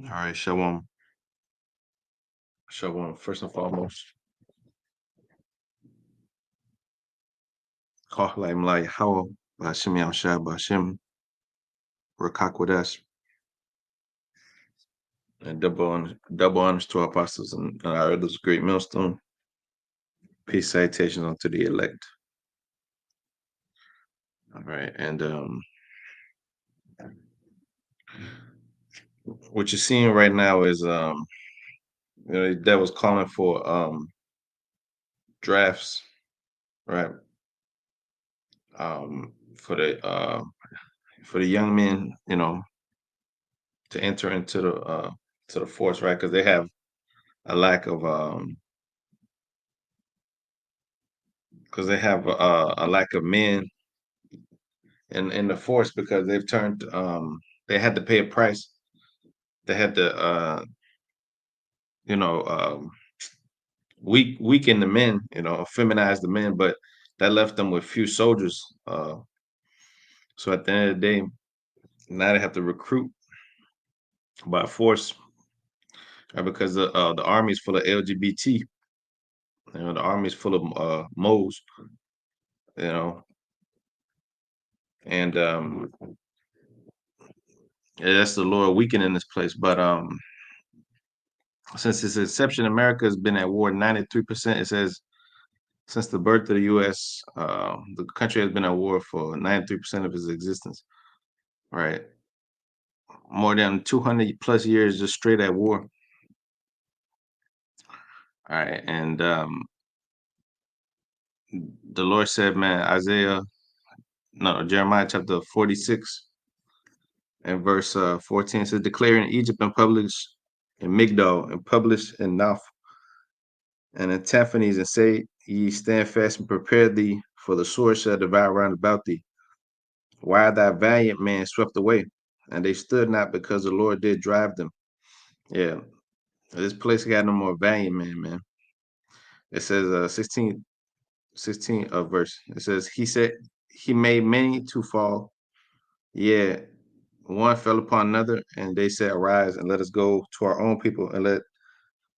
All right, Shalom. Shalom. First and foremost, Kahlai Malai Hawa, Bashim Yamshah, Bashim, Rakakwadash, and double honors to our apostles and our others, great millstone. Peace, salutations unto the elect. All right, and what you're seeing right now is that was calling for drafts, right? Um, for the young men, to enter into the force, right? Because they have a lack of a lack of men in the force because they've turned they had to pay a price. They had to you know weaken the men, feminize the men, but that left them with few soldiers. So at the end of the day, now they have to recruit by force, because the army is full of LGBT. The army is full of moles, you know, and yeah, that's the Lord weakening this place. But since its inception, America has been at war 93%. It says since the birth of the U.S., the country has been at war for 93% of its existence, right? More than 200 plus years just straight at war. All right. And the Lord said, man, Jeremiah chapter 46 and verse 14 says, declare in Egypt and publish in Migdol and publish in Naph and in Taphanes and say, ye stand fast and prepare thee, for the sword shall devour round about thee. Why thy valiant man swept away, and they stood not because the Lord did drive them. Yeah, this place got no more valiant man, man. It says 16 of verse. It says, he said, he made many to fall. Yeah, one fell upon another, and they said, arise and let us go to our own people and let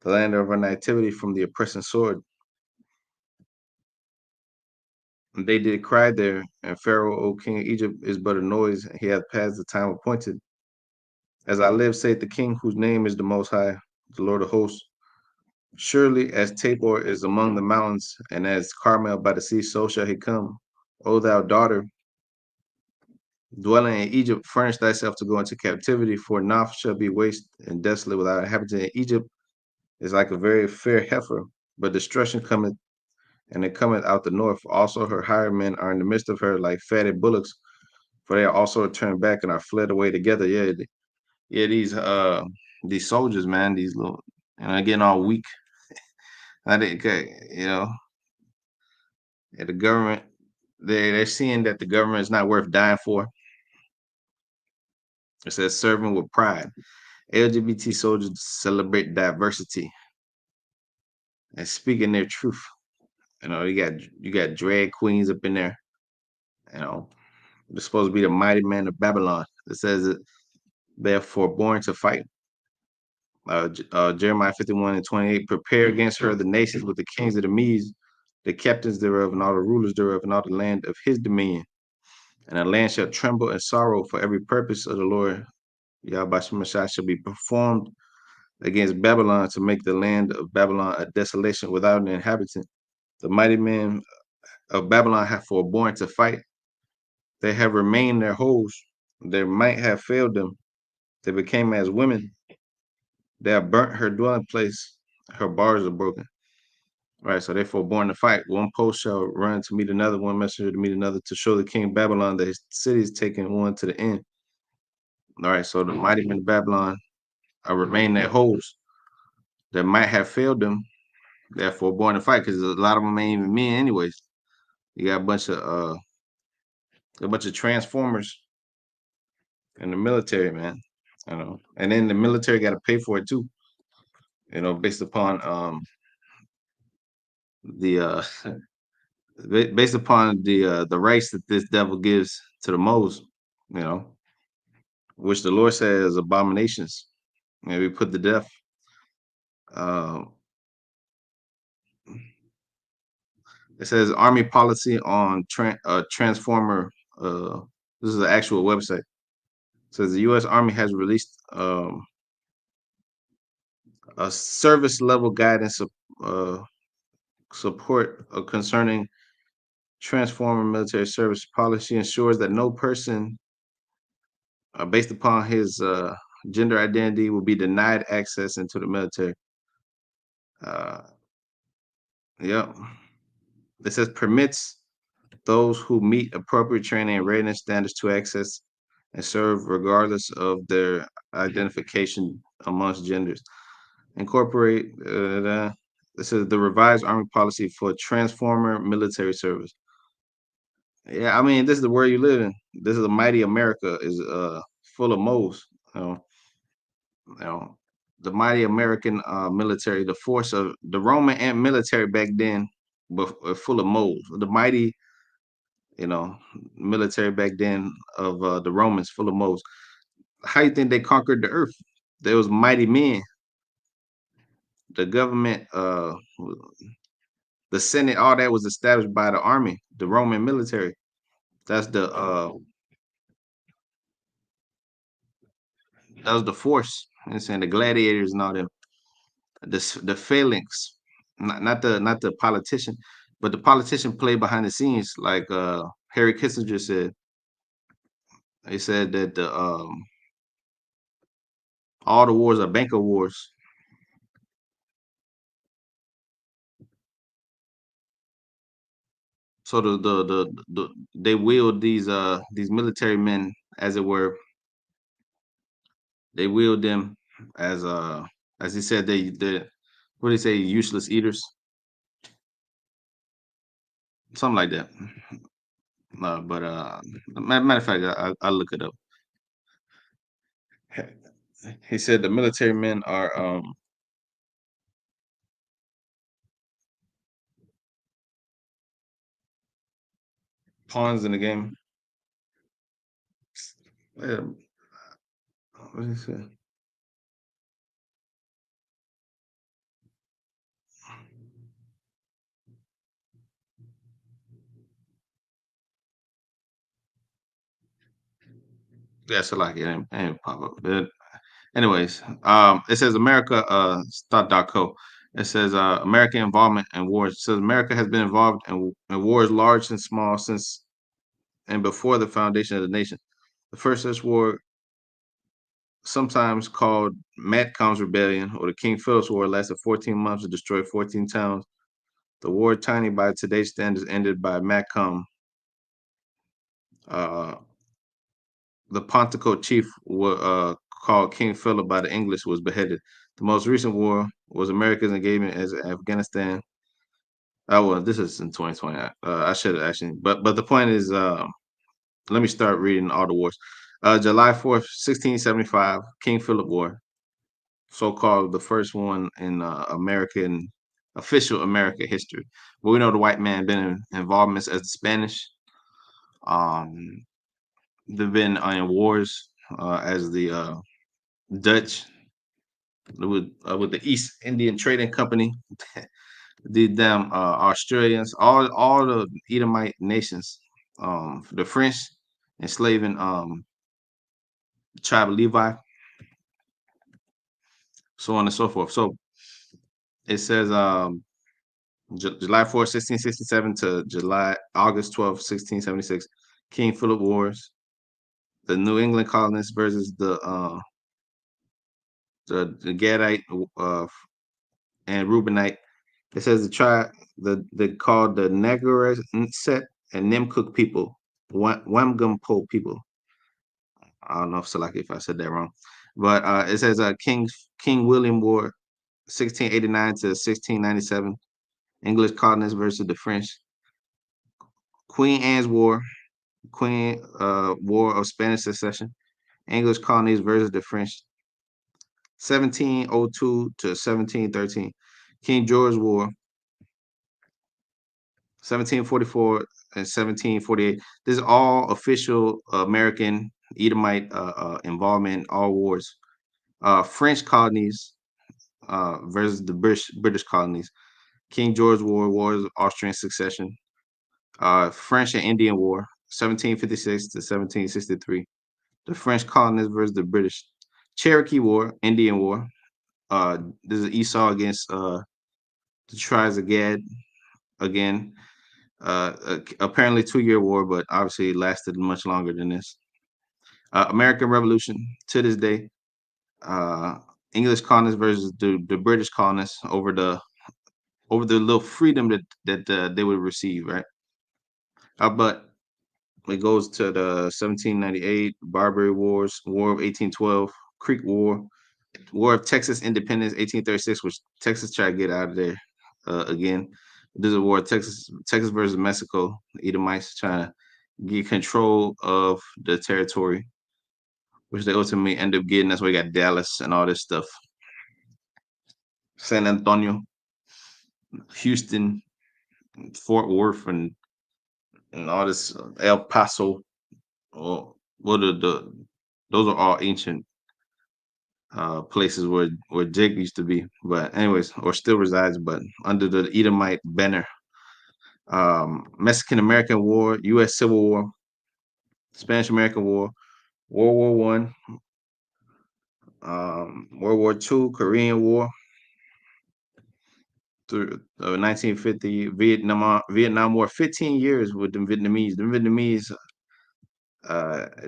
the land of our nativity from the oppressing sword. And they did cry there, and Pharaoh, O king of Egypt, is but a noise. He hath passed the time appointed. As I live, saith the king, whose name is the Most High, the Lord of hosts. Surely as Tabor is among the mountains, and as Carmel by the sea, so shall he come. O thou daughter, dwelling in Egypt, furnish thyself to go into captivity, for Noph shall be waste and desolate without inhabitant. In Egypt is like a very fair heifer, but destruction cometh, and it cometh out the north. Also her hired men are in the midst of her like fatted bullocks, for they are also turned back and are fled away together. Yeah, yeah, these soldiers, man, these little, and they're getting all weak. I think, the government, they're seeing that the government is not worth dying for. It says serving with pride. LGBT soldiers celebrate diversity and speaking their truth. You got drag queens up in there. You know, they're supposed to be the mighty men of Babylon. It says that they're forborn to fight. Jeremiah 51 and 28, prepare against her the nations with the kings of the Medes, the captains thereof, and all the rulers thereof, and all the land of his dominion. And the land shall tremble and sorrow, for every purpose of the Lord Yahweh shall be performed against Babylon, to make the land of Babylon a desolation without an inhabitant. The mighty men of Babylon have forborne to fight. They have remained their hosts. Their might have failed them. They became as women. They have burnt her dwelling place. Her bars are broken. Right, so therefore born to fight. One post shall run to meet another, one messenger to meet another, to show the king Babylon that his city is taken one to the end. All right, so the mighty men of Babylon are remain their hosts that might have failed them, therefore born to fight, because a lot of them ain't even men anyways. You got a bunch of transformers in the military, man. And then the military got to pay for it too. Based upon the based upon the rights that this devil gives to the moles. You know, which the Lord says abominations, and we put to death. Uh, it says Army policy on transformer. Uh, this is an actual website. It says the U.S. Army has released a service level guidance uh, support concerning transformer military service policy ensures that no person, based upon his gender identity, will be denied access into the military. Uh, yep. It says permits those who meet appropriate training and readiness standards to access and serve regardless of their identification amongst genders. Incorporate this is the revised Army policy for transformer military service. Yeah, I mean, this is the world you live in. This is a mighty America is full of moles. You know, you know, the mighty American military, the force of the Roman and military back then, were full of moles. The mighty, you know, military back then of the Romans, full of moles. How you think they conquered the earth? There was mighty men. The government, the Senate, all that was established by the army, the Roman military. That's that was the force. I'm saying the gladiators and all them. The phalanx, not the politician, but the politician played behind the scenes. Like Harry Kissinger said, he said that the all the wars are banker wars. So they wield these military men, as it were. They wield them as he said they what do they say, useless eaters, something like that. But matter of fact, I look it up. He said the military men are pawns in the game. Yeah, what did he say? Yeah, so like it ain't pop up. But anyways, it says America stat.co. It says American involvement in wars. It says America has been involved in wars large and small since and before the foundation of the nation. The first such war, sometimes called Matcom's Rebellion or the King Philip's War, lasted 14 months and destroyed 14 towns. The war, tiny by today's standards, ended by Matcom. Uh, the Pontico chief, called King Philip by the English, was beheaded. The most recent war was America's engagement in Afghanistan. Oh well, this is in 2020. I should have actually, but the point is, let me start reading all the wars. July 4th, 1675, King Philip War, so-called the first one in American official American history. But we know the white man been in involvements as the Spanish. Um, they've been in wars as the Dutch with the East Indian Trading Company, the damn Australians, all the Edomite nations, the French enslaving the tribe of Levi, so on and so forth. So it says July 4th, 1667 to August 12th, 1676, King Philip Wars, the New England colonists versus the Gadite and Reubenite. It says the tribe the called the Nagareset and Nimcook people, Wamgumpo people. I don't know if I said that wrong, but it says King William War, 1689 to 1697, English colonists versus the French. Queen Anne's War, Queen War of Spanish Succession, English colonies versus the French. 1702 to 1713, King George War, 1744 and 1748. This is all official American Edomite involvement in all wars. French colonies versus the British colonies. King George War, Wars of Austrian Succession. French and Indian War, 1756 to 1763. The French colonists versus the British. Cherokee War, Indian War. This is Esau against the Tribes of Gad again. Apparently 2-year war, but obviously it lasted much longer than this. American Revolution to this day. Uh, English colonists versus the British colonists over the little freedom that they would receive, right? But it goes to the 1798 Barbary Wars, War of 1812, Creek War, War of Texas Independence, 1836, which Texas tried to get out of there again. This is a war of Texas versus Mexico. The Edomites trying to get control of the territory, which they ultimately end up getting. That's why you got Dallas and all this stuff. San Antonio, Houston, Fort Worth, and all this El Paso. What are the those are all ancient places where Jake used to be, but anyways, or still resides, but under the Edomite banner. Mexican American War, U.S. Civil War, Spanish American War, World War One, World War Two, Korean War through 1950, Vietnam War, 15 years with the Vietnamese. The Vietnamese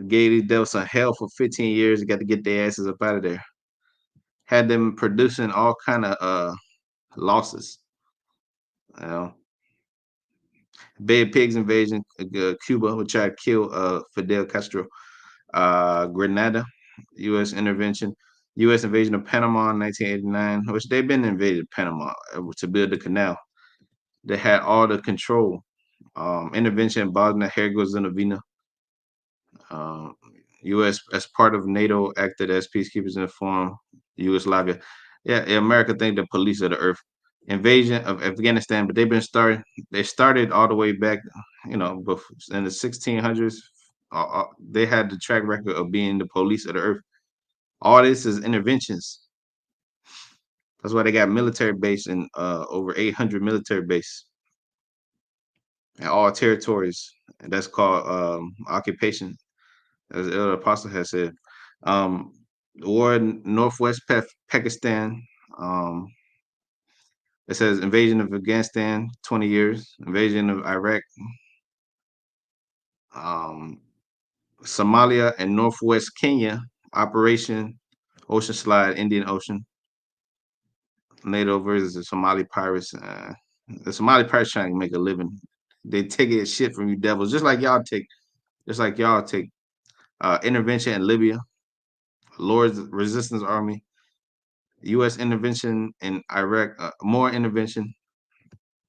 gave these devils some hell for 15 years. Got to get their asses up out of there. Had them producing all kind of losses. You know, Bay of Pigs invasion, Cuba would try to kill Fidel Castro. Grenada, U.S. intervention, U.S. invasion of Panama in 1989, which they've been invaded Panama to build the canal. They had all the control. Intervention in Bosnia Herzegovina. Um, U.S. as part of NATO acted as peacekeepers in the form Yugoslavia. Yeah, America think the police of the earth. Invasion of Afghanistan, but they've been started. They started all the way back, in the 1600s. They had the track record of being the police of the earth. All this is interventions. That's why they got military base in over 800 military base in all territories, and that's called occupation, as the Elder Apostle has said. Um, the war in Northwest Pakistan. Um, it says invasion of Afghanistan, 20 years. Invasion of Iraq. Um, Somalia and Northwest Kenya. Operation Ocean Slide, Indian Ocean. NATO versus the Somali pirates. The Somali pirates trying to make a living. They take it shit from you devils, just like y'all take. Intervention in Libya, Lord's Resistance Army, U.S. intervention in Iraq, more intervention,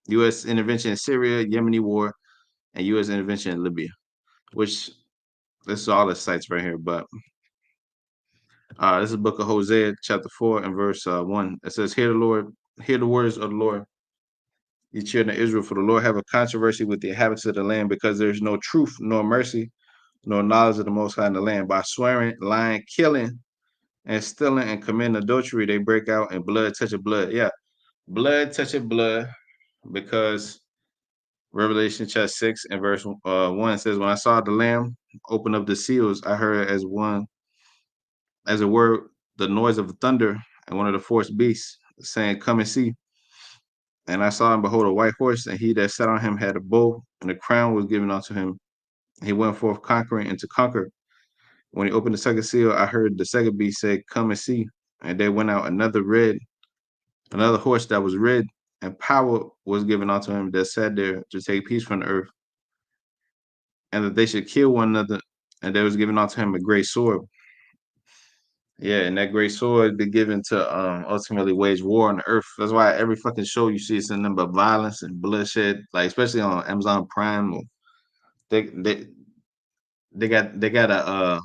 U.S. intervention in Syria, Yemeni war, and U.S. intervention in Libya. Which this is all the sites right here, but this is the book of Hosea, chapter 4 and verse 1. It says, hear the words of the Lord, ye children of Israel, for the Lord have a controversy with the inhabitants of the land, because there is no truth, nor mercy, nor knowledge of the Most High in the land. By swearing, lying, killing, and stealing and committing adultery, they break out and blood touching blood. Yeah, blood touching blood, because Revelation chapter 6 and verse 1 says, when I saw the Lamb open up the seals, I heard as a word, the noise of thunder, and one of the fourth beasts saying, come and see. And I saw and behold a white horse, and he that sat on him had a bow, and a crown was given unto him. He went forth conquering and to conquer. When he opened the second seal, I heard the second beast say, come and see. And there went out another horse that was red, and power was given unto him that sat there to take peace from the earth, and that they should kill one another. And there was given unto him a great sword. Yeah, and that great sword be given to ultimately wage war on the earth. That's why every fucking show you see is nothing but violence and bloodshed, like especially on Amazon Prime. They they they got a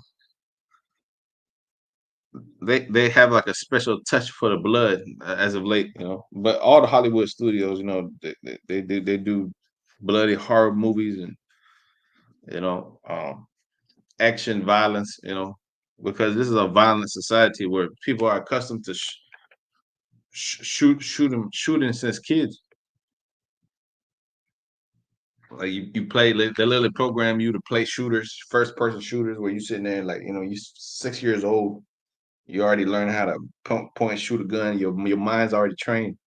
they have like a special touch for the blood as of late, But all the Hollywood studios, they do bloody horror movies, and you know, um, action, violence, because this is a violent society where people are accustomed to shooting since kids. Like you play, they literally program you to play shooters, first person shooters, where you sitting there like you 6 years old, you already learn how to point, shoot a gun. Your mind's already trained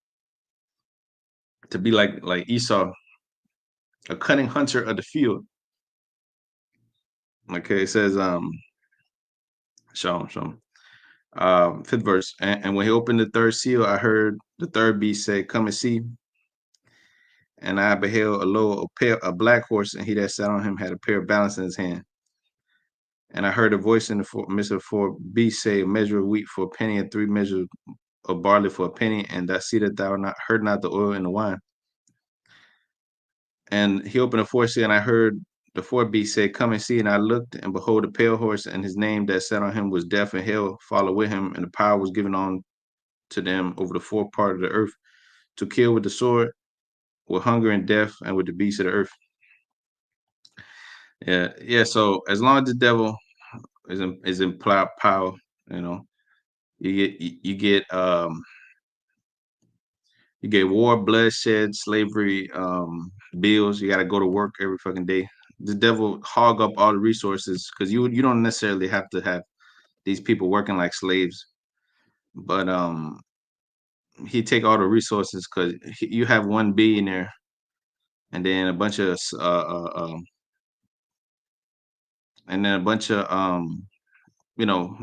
to be like Esau, a cunning hunter of the field. Okay, it says show 'em. Fifth verse. And when he opened the third seal, I heard the third beast say, "Come and see." And I beheld a black horse, and he that sat on him had a pair of balance in his hand. And I heard a voice in the midst of the four beasts say, "A measure of wheat for a penny, and 3 measures of barley for a penny, and that see that thou heard not the oil and the wine." And he opened the fourth seal, and I heard the fourth beast say, "Come and see." And I looked, and behold, a pale horse, and his name that sat on him was Death, and hell followed with him, and the power was given on to them over the fourth part of the earth to kill with the sword, with hunger and death, and with the beasts of the earth. Yeah, yeah. So as long as the devil is in power, you know, you get war, bloodshed, slavery, bills. You got to go to work every fucking day. The devil hog up all the resources because you don't necessarily have to have these people working like slaves, but he take all the resources because you have one billionaire and then a bunch of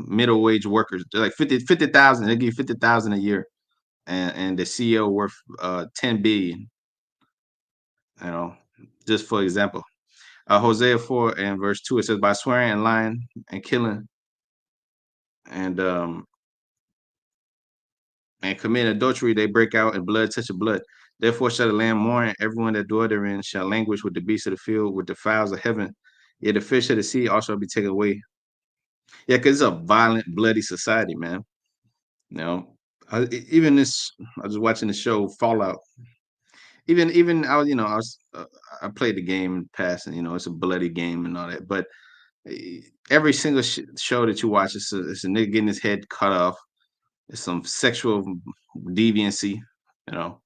middle wage workers. They're like 50,000. They give you 50,000 a year, and the CEO worth 10 billion. You know, just for example. Hosea 4 and verse 2, it says, "By swearing and lying and killing and committing adultery, they break out in blood, touch of blood. Therefore shall the land mourn, and everyone that dwell therein shall languish with the beasts of the field, with the fowls of heaven. Yet the fish of the sea also be taken away." Yeah, because it's a violent, bloody society, man. You know, even this, I was watching the show Fallout. Even I played the game in the past, and it's a bloody game and all that. But every single show that you watch, it's a nigga getting his head cut off. It's some sexual deviancy. You know,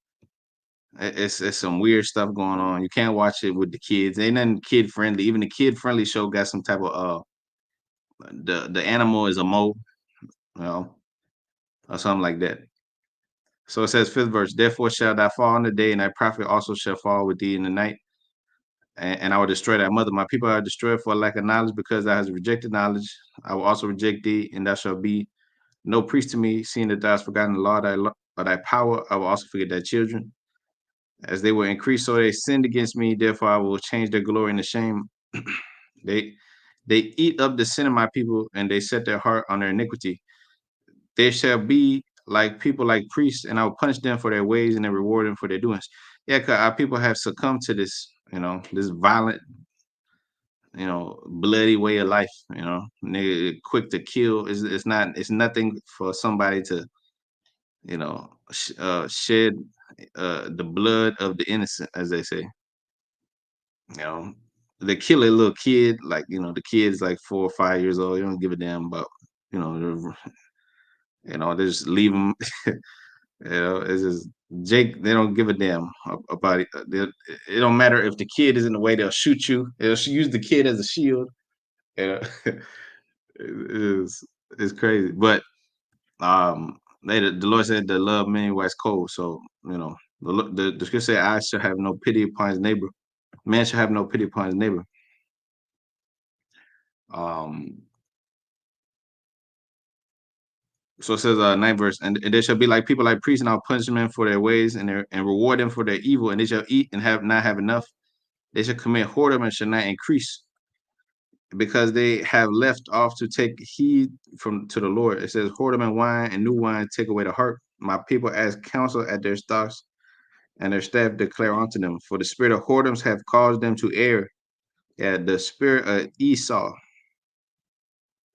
it's some weird stuff going on. You can't watch it with the kids. Ain't nothing kid friendly. Even the kid friendly show got some type of the animal is a mole, you know, or something like that. So it says fifth verse, "Therefore shall thou fall in the day, and thy prophet also shall fall with thee in the night, and I will destroy thy mother. My people are destroyed for lack of knowledge, because thou hast rejected knowledge. I will also reject thee, and thou shalt be no priest to me, seeing that thou hast forgotten the law of thy power. I will also forget thy children. As they will increase, so they sinned against me. Therefore I will change their glory into shame. they they eat up the sin of my people, and they set their heart on their iniquity. They shall be like people like priests, and I will punish them for their ways and then reward them for their doings." Yeah, because our people have succumbed to this, this violent, bloody way of life. Nigga, quick to kill. It's nothing for somebody to, shed the blood of the innocent, as they say. You know, they kill a little kid, like the kid's like 4 or 5 years old. You don't give a damn about, you know, they just leave them. It's just Jake. They don't give a damn about it. It don't matter if the kid is in the way; they'll shoot you. They'll use the kid as a shield. You know? It's crazy, but the Lord said the love many wax cold. So the scripture said, "I shall have no pity upon his neighbor. Man shall have no pity upon his neighbor." Um, so it says, ninth verse, and they shall be like people like priests, and I'll punish them for their ways, and reward them for their evil, and they shall eat and have not have enough. They shall commit whoredom and shall not increase, because they have left off to take heed from to the Lord. It says, "Whoredom and wine and new wine take away the heart. My people ask counsel at their stocks, and their staff declare unto them. For the spirit of whoredoms have caused them to err. Yeah, the spirit of Esau.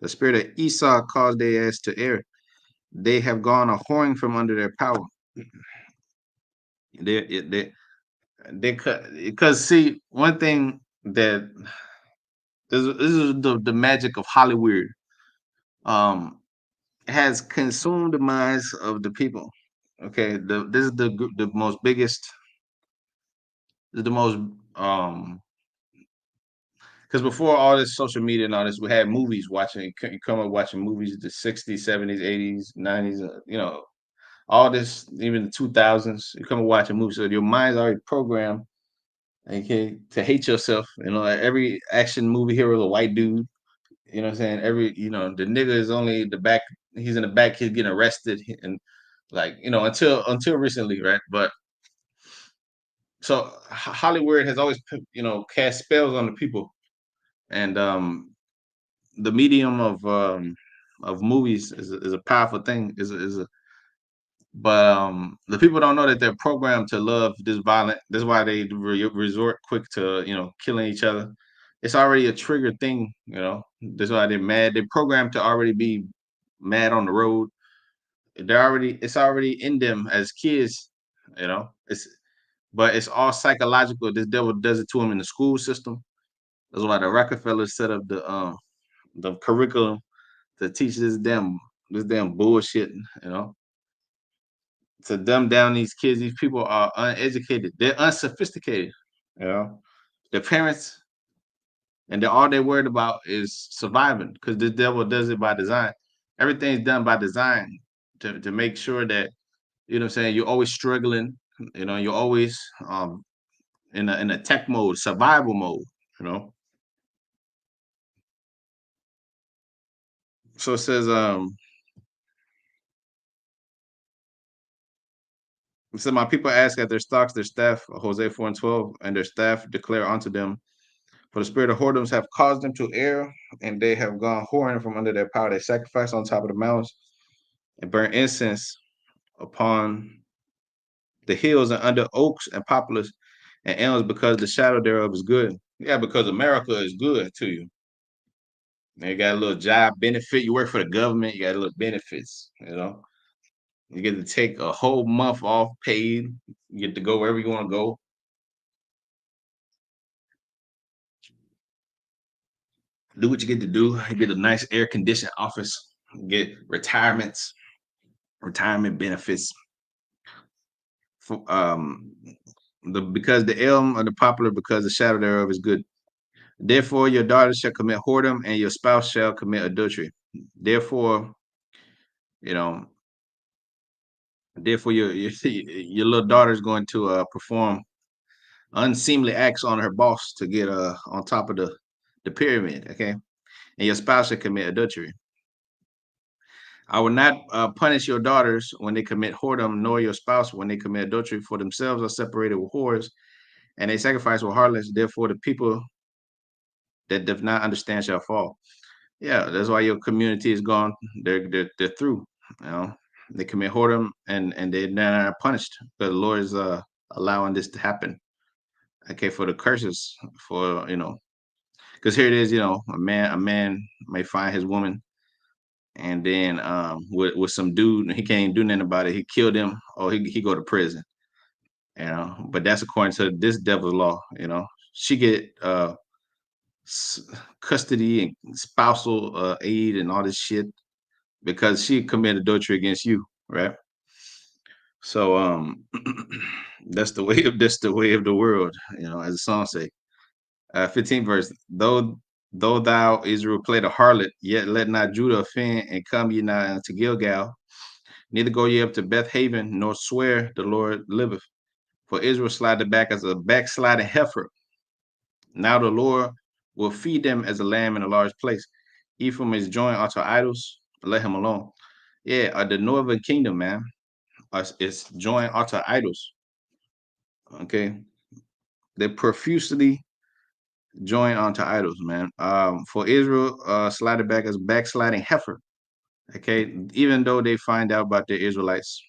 The spirit of Esau caused their ass to err. They have gone a whoring from under their power." They cut, because see, one thing that This is the magic of Hollywood. Um, has consumed the minds of the people. Okay, this is the most biggest, the most because before all this social media and all this, we had movies watching. You come up watching movies the 60s, 70s, 80s, 90s. All this, even the 2000s. You come and watch a movie, so your mind's already programmed. Okay, to hate yourself. Like every action movie hero is a white dude. You know what I'm saying? The nigga is only the back. He's in the back. He's getting arrested, and like until recently, right? But so Hollywood has always cast spells on the people, and the medium of movies is a powerful thing. But the people don't know that they're programmed to love this violent. That's why they resort quick to killing each other. It's already a trigger thing. That's why they're mad. They're programmed to already be mad on the road. It's already in them as kids. But it's all psychological. This devil does it to them in the school system. That's why the Rockefeller set up the curriculum to teach this damn bullshit. You know, to dumb down these kids. These people are uneducated. They're unsophisticated. You know, their parents and all they're worried about is surviving because the devil does it by design. Everything's done by design to make sure that what I'm saying. You're always struggling. You're always in a tech mode, survival mode. You know. So it says it said my people ask at their stocks, their staff, Hosea 4:12, and their staff declare unto them, for the spirit of whoredoms have caused them to err, and they have gone whoring from under their power. They sacrifice on top of the mountains and burn incense upon the hills and under oaks and poplars and elms because the shadow thereof is good. Yeah, because America is good to you. And you got a little job benefit. You work for the government, you got a little benefits. You get to take a whole month off paid. You get to go wherever you want to go. Do what you get to do. You get a nice air conditioned office. You get retirement benefits. For, because the elm of the poplar, because the shadow thereof is good. Therefore, your daughter shall commit whoredom, and your spouse shall commit adultery. Therefore, you know, therefore your little daughter is going to perform unseemly acts on her boss to get on top of the pyramid. Okay, and your spouse shall commit adultery. I will not punish your daughters when they commit whoredom, nor your spouse when they commit adultery, for themselves are separated with whores, and they sacrifice with harlots. Therefore, the people that does not understand shall fall. Yeah, that's why your community is gone. They're through. You know, they commit whoredom and they're not punished. But the Lord is allowing this to happen. Okay, for the curses, for because here it is. A man may find his woman and then with some dude, he can't do nothing about it. He killed him, or he go to prison. But that's according to this devil's law. She get custody and spousal aid and all this shit because she committed adultery against you, right? So that's the way of the world, as the song say. 15th verse. Though thou Israel play the harlot, yet let not Judah offend, and come ye not unto Gilgal. Neither go ye up to Beth Haven, nor swear the Lord liveth. For Israel slided back as a backsliding heifer. Now the Lord will feed them as a lamb in a large place. Ephraim is joined unto idols. Let him alone. Yeah, the northern kingdom, man, is joined unto idols. Okay, they profusely join onto idols, man. For Israel, slided back as backsliding heifer. Okay, even though they find out about the Israelites,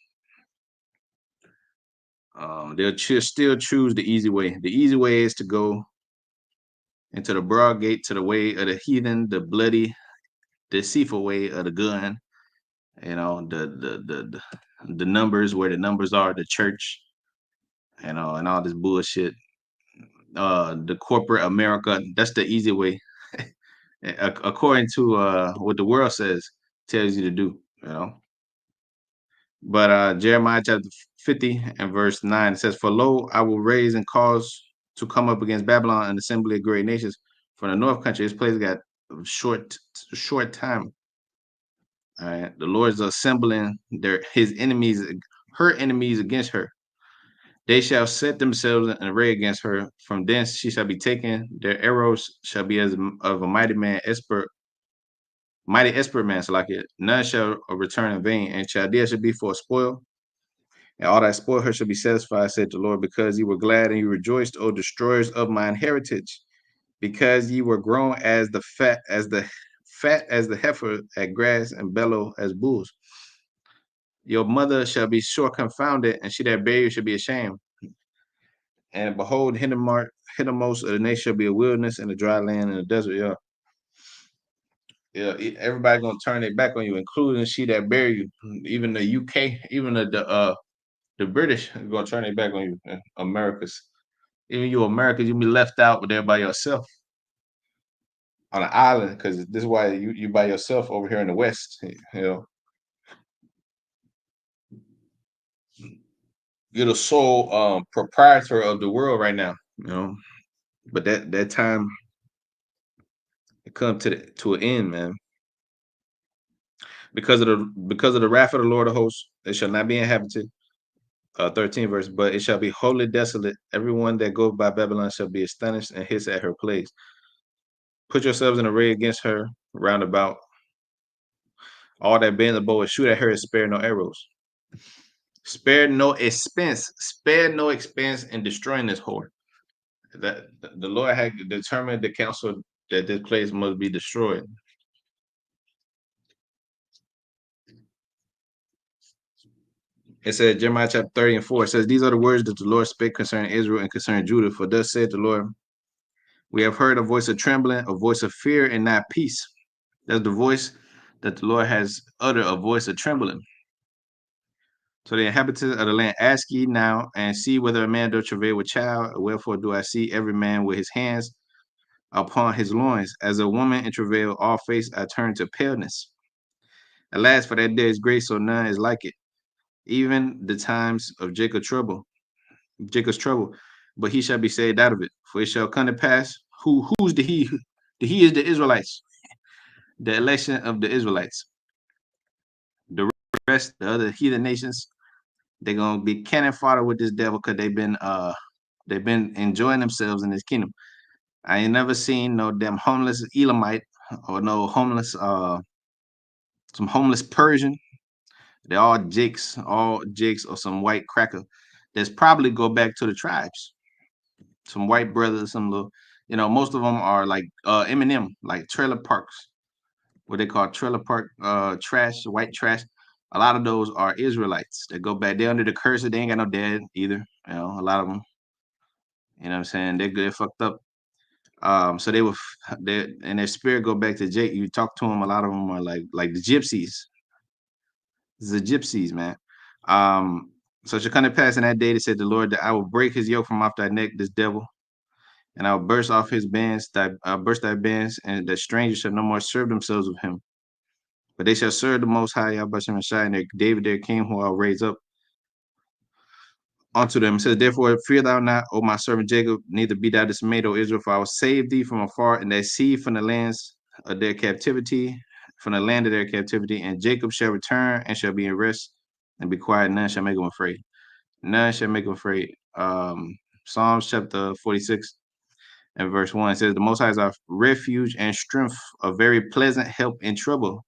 they'll still choose the easy way. The easy way is to go into the broad gate, to the way of the heathen, the bloody, deceitful way of the gun. The numbers, where the numbers are, the church, and all this bullshit. The corporate America, that's the easy way. according to what the world says tells you to do. You know. But Jeremiah chapter 50 and verse 9, it says, "For lo, I will raise and cause to come up against Babylon an assembly of great nations from the north country." This place got a short time. All right. The Lord is assembling his enemies, her enemies against her. They shall set themselves in array against her. From thence she shall be taken. Their arrows shall be as of a mighty expert man, so like it. None shall return in vain, and Chaldea shall be for a spoil. And all that spoil her shall be satisfied, said the Lord, because you were glad and you rejoiced, O destroyers of mine heritage, because ye were grown as the fat as the heifer at grass and bellow as bulls. Your mother shall be sore confounded, and she that bare you shall be ashamed. And behold, hindermost of the nation shall be a wilderness and a dry land and a desert. Yeah. Yeah, everybody gonna turn their back on you, including she that bare you. Even the UK, even the British are gonna turn their back on you. Americas. Even you Americans, you be left out there by yourself on an island because this is why you by yourself over here in the West. You know, you're the sole proprietor of the world right now. You know, but that time it come to an end, man. Because of the wrath of the Lord of hosts, it shall not be inhabited. 13 verse, but it shall be wholly desolate. Everyone that goes by Babylon shall be astonished and hiss at her plagues. Put yourselves in array against her round about. All that bend the bow and shoot at her and spare no arrows. Spare no expense in destroying this whore. That the Lord had determined the council that this place must be destroyed. It says Jeremiah chapter 30 and 4. It says, "These are the words that the Lord spake concerning Israel and concerning Judah. For thus said the Lord, we have heard a voice of trembling, a voice of fear and not peace." That's the voice that the Lord has uttered, a voice of trembling. So the inhabitants of the land, ask ye now and see whether a man doth travail with child. Wherefore do I see every man with his hands upon his loins? As a woman in travail, all face I turn to paleness. Alas, for that day is great, so none is like it. Even the times of Jacob's trouble, but he shall be saved out of it. For it shall come to pass, who's the he? The he is the Israelites, the election of the Israelites. The rest, the other heathen nations, they're gonna be cannon fodder with this devil because they've been enjoying themselves in this kingdom. I ain't never seen no damn homeless Elamite or no homeless some homeless Persian. They're all jigs or some white cracker that's probably go back to the tribes. Some white brothers, some little, most of them are like Eminem, like trailer parks, what they call trailer park trash, white trash. A lot of those are Israelites that go back. They're under the curse. They ain't got no dad either. A lot of them. You know what I'm saying? They're fucked up. So they and their spirit go back to Jake. You talk to them, a lot of them are like the gypsies. The gypsies, man. So it shall come to pass in that day, they said the Lord, that I will break his yoke from off thy neck, this devil, and I'll burst off his bands, I'll burst thy bands, and the strangers shall no more serve themselves with him. But they shall serve the Most High, Yahweh Shai, and David their king, who I'll raise up unto them. It says, therefore, fear thou not, O my servant Jacob, neither be thou dismayed, O Israel, for I will save thee from afar, and thy seed from the lands of their captivity, from the land of their captivity. And Jacob shall return and shall be in rest and be quiet. None shall make him afraid. None shall make him afraid. Psalms chapter 46 and verse 1 says, the Most High is our refuge and strength, a very pleasant help in trouble.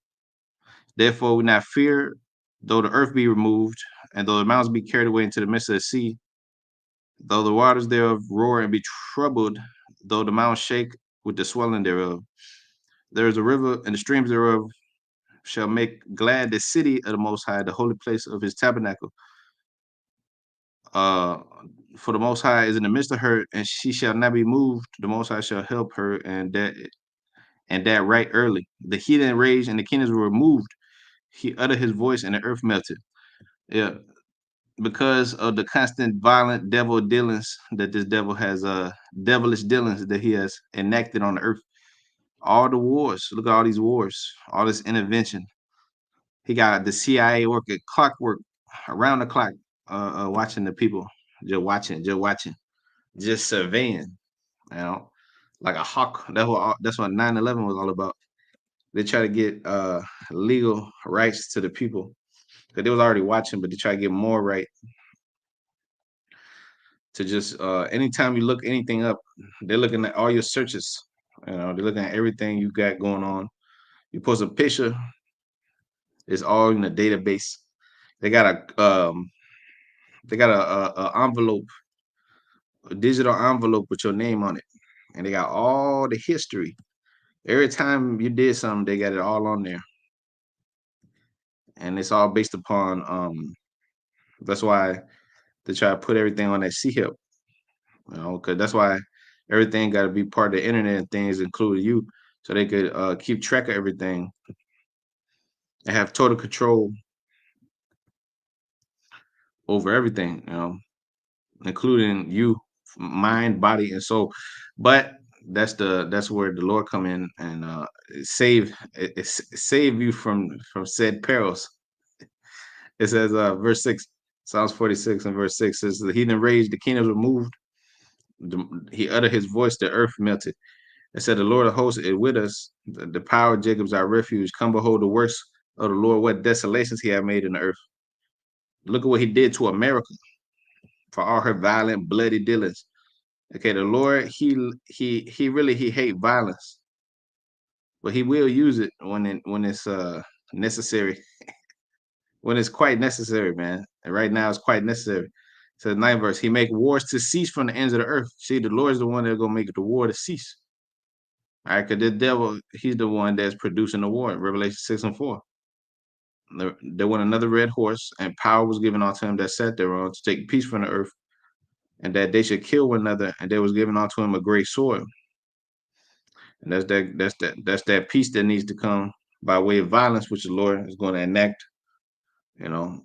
Therefore, we not fear, though the earth be removed, and though the mountains be carried away into the midst of the sea, though the waters thereof roar and be troubled, though the mountains shake with the swelling thereof. There is a river, and the streams thereof shall make glad the city of the Most High, the holy place of his tabernacle. For the Most High is in the midst of her, and she shall not be moved. The Most High shall help her, and that right early. The heathen raged, and the kingdoms were removed. He uttered his voice, and the earth melted. Yeah, because of the constant violent devil dealings that this devil has, devilish dealings that he has enacted on the earth. All the wars. Look at all these wars, all this intervention. He got the CIA working clockwork around the clock, watching the people, just surveying, you know, like a hawk. That's what 9/11 was all about. They try to get legal rights to the people because they was already watching, but they try to get more right to just anytime you look anything up, they're looking at all your searches. They're looking at everything you got going on. You post a picture, it's all in the database. They got a envelope, a digital envelope with your name on it, and they got all the history. Every time you did something, they got it all on there, and it's all based upon. That's why they try to put everything on that C help, because that's why everything got to be part of the internet and things, including you, so they could keep track of everything and have total control over everything. Including you, mind, body, and soul. But that's where the Lord come in and save you from said perils. It says verse 6, Psalms 46 and verse 6 says the heathen raged, the kingdoms were moved, he uttered his voice, the earth melted. It said the Lord of hosts is with us, the power of Jacob is our refuge. Come behold the works of the Lord, what desolations he had made in the earth. Look at what he did to America for all her violent, bloody dealings. Okay, the Lord, he hate violence, but he will use it when it's necessary, when it's quite necessary, man. And right now it's quite necessary. So the ninth verse, he make wars to cease from the ends of the earth. See, the Lord is the one that's gonna make the war to cease. All right, because the devil, he's the one that's producing the war. Revelation 6 and 4. There went another red horse, and power was given unto him that sat thereon to take peace from the earth, and that they should kill one another, and there was given unto him a great sword. And that's that peace that needs to come by way of violence, which the Lord is going to enact, you know,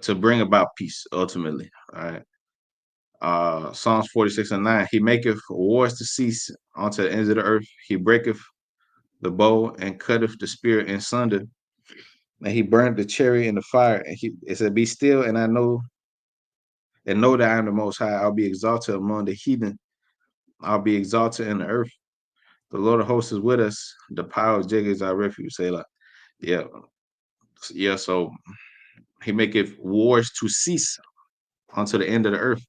to bring about peace ultimately. All right. Psalms 46 and 9. He maketh wars to cease unto the ends of the earth. He breaketh the bow and cutteth the spear in sunder. And he burned the chariot in the fire. And it said, be still, and know that I am the most high. I'll be exalted among the heathen. I'll be exalted in the earth. The Lord of hosts is with us. The power of Jacob is our refuge. Say like, yeah, yeah. So he maketh wars to cease unto the end of the earth.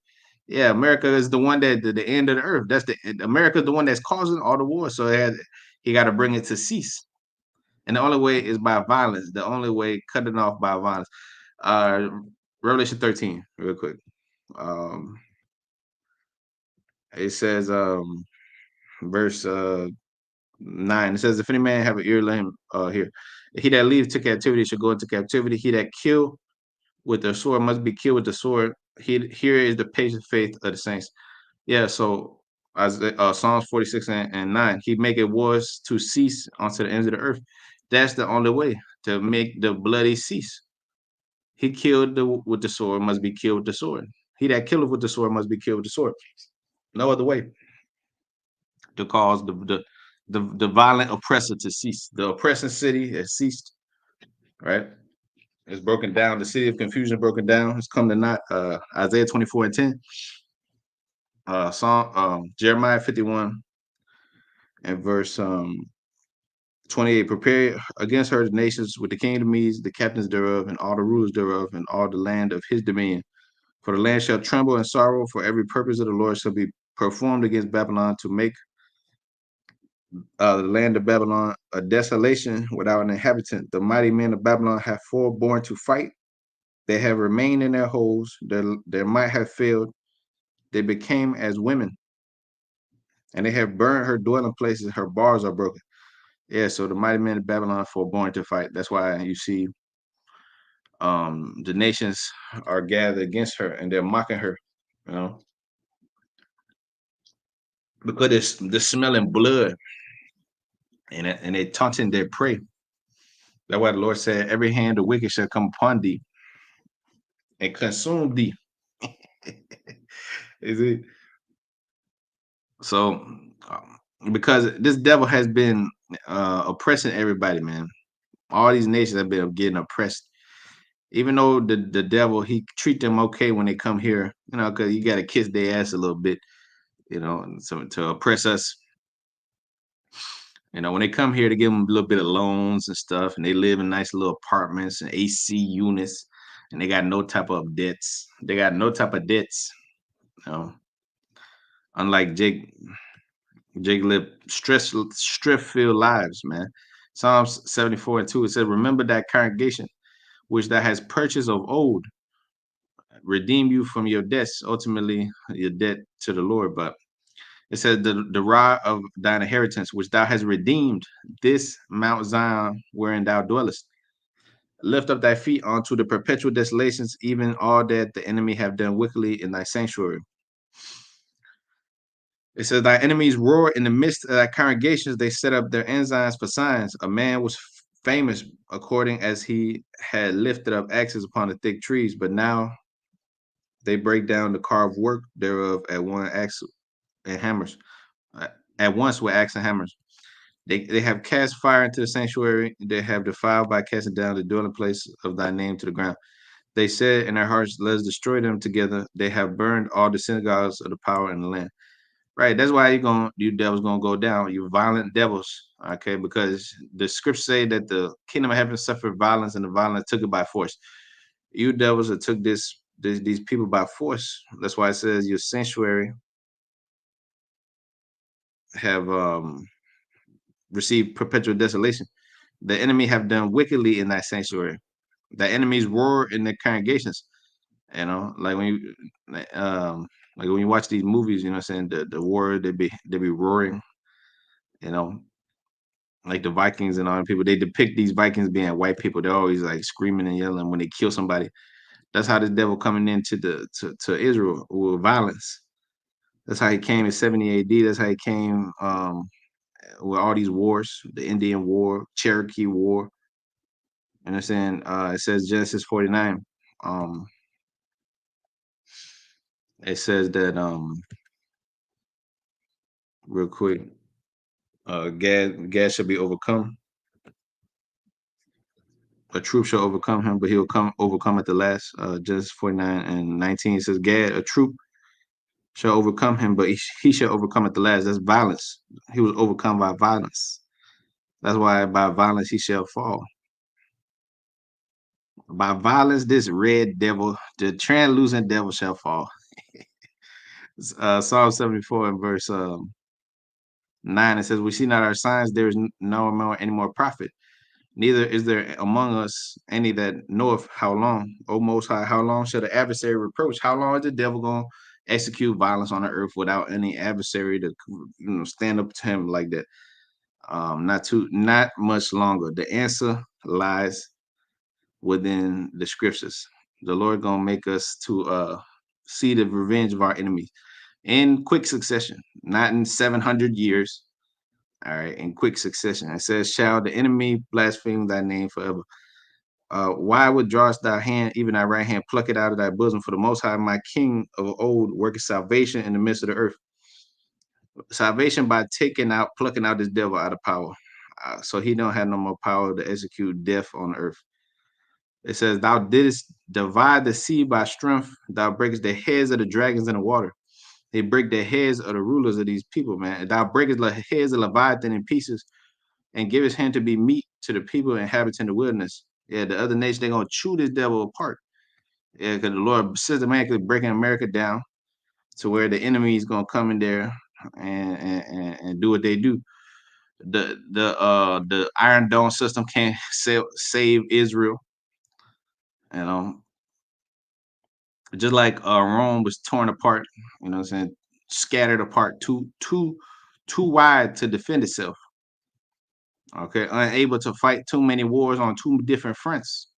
Yeah, America is the one that the end of the earth. That's the America is the one that's causing all the wars. So he got to bring it to cease. And the only way is by violence. The only way cut it off by violence. Uh Revelation 13, real quick. It says verse 9. It says, if any man have an ear, let him hear. He that leaves to captivity should go into captivity. He that kill with the sword must be killed with the sword. Here is the patient faith of the saints. Yeah, so as Psalms 46 and 9, he make it wars to cease unto the ends of the earth. That's the only way to make the bloody cease. He killed with the sword must be killed with the sword. He that killeth with the sword must be killed with the sword. No other way to cause the violent oppressor to cease. The oppressing city has ceased, right? It's broken down. The city of confusion broken down. It's come to naught. Isaiah 24 and 10. Jeremiah 51 and verse 28. Prepare against her the nations with the king of the Medes, the captains thereof, and all the rulers thereof, and all the land of his dominion. For the land shall tremble and sorrow, for every purpose of the Lord shall be performed against Babylon to make the land of Babylon a desolation without an inhabitant. The mighty men of Babylon have forborne to fight. They have remained in their holes. Their might have failed. They became as women, and they have burned her dwelling places. Her bars are broken. Yeah, so the mighty men of Babylon forborne to fight. That's why you see the nations are gathered against her, and they're mocking her, you know, because they're smelling blood, and they're taunting their prey. That's why the Lord said, every hand of wicked shall come upon thee and consume thee. Is it? So because this devil has been oppressing everybody, man. All these nations have been getting oppressed. Even though the devil, he treat them okay when they come here, because you got to kiss their ass a little bit, so to oppress us. When they come here to give them a little bit of loans and stuff, and they live in nice little apartments and AC units, and they got no type of debts. They got no type of debts. You know, unlike Jake lived stress-filled lives, man. Psalms 74:2, it said, "Remember that congregation which thou hast purchased of old, redeem you from your debts, ultimately your debt to the Lord." But it says, the rod of thine inheritance, which thou hast redeemed, this Mount Zion wherein thou dwellest. Lift up thy feet onto the perpetual desolations, even all that the enemy have done wickedly in thy sanctuary. It says, thy enemies roar in the midst of thy congregations. They set up their ensigns for signs. A man was famous according as he had lifted up axes upon the thick trees, but now they break down the carved work thereof at one axe and hammers. At once with axe and hammers. They have cast fire into the sanctuary. They have defiled by casting down the dwelling place of thy name to the ground. They said in their hearts, let us destroy them together. They have burned all the synagogues of the power in the land. Right. That's why you devils gonna go down. You violent devils. Okay, because the scriptures say that the kingdom of heaven suffered violence, and the violence took it by force. You devils that took these people by force. That's why it says your sanctuary have received perpetual desolation. The enemy have done wickedly in that sanctuary. The enemies roar in the congregations. Like like when you watch these movies, what I'm saying, the war, they be roaring, you know, like the Vikings and all the people. They depict these Vikings being white people. They're always like screaming and yelling when they kill somebody. That's how the devil coming into to Israel with violence. That's how he came in 70 AD. That's how he came with all these wars, the Indian War, Cherokee War. You know what I'm saying? It says Genesis 49. Um, it says that real quick, Gad shall be overcome. A troop shall overcome him, but he'll overcome at the last. Genesis 49:19 says, Gad, a troop shall overcome him, but he shall overcome at the last. That's violence. He was overcome by violence. That's why by violence he shall fall. By violence, this red devil, the translucent devil shall fall. Psalm 74 and verse 9, it says, we see not our signs, there is no more any more prophet. Neither is there among us any that knoweth how long. O Most High, how long shall the adversary reproach? How long is the devil going to execute violence on the earth without any adversary to stand up to him like that? Not much longer. The answer lies within the scriptures. The Lord gonna make us to see the revenge of our enemies in quick succession, not in 700 years. All right, in quick succession. It says, shall the enemy blaspheme thy name forever? Why withdrawest thy hand, even thy right hand, pluck it out of thy bosom? For the Most High, my King of old, worketh salvation in the midst of the earth. Salvation by plucking out this devil out of power. So he don't have no more power to execute death on earth. It says, thou didst divide the sea by strength. Thou breakest the heads of the dragons in the water. They break the heads of the rulers of these people, man. Thou breakest the heads of Leviathan in pieces and givest him to be meat to the people inhabiting the wilderness. Yeah, the other nation, they're going to chew this devil apart. Yeah, because the Lord systematically breaking America down to where the enemy is going to come in there and do what they do. The Iron Dome system can't save Israel. You know, just like Rome was torn apart, you know what I'm saying, scattered apart too wide to defend itself. Okay, unable to fight too many wars on two different fronts.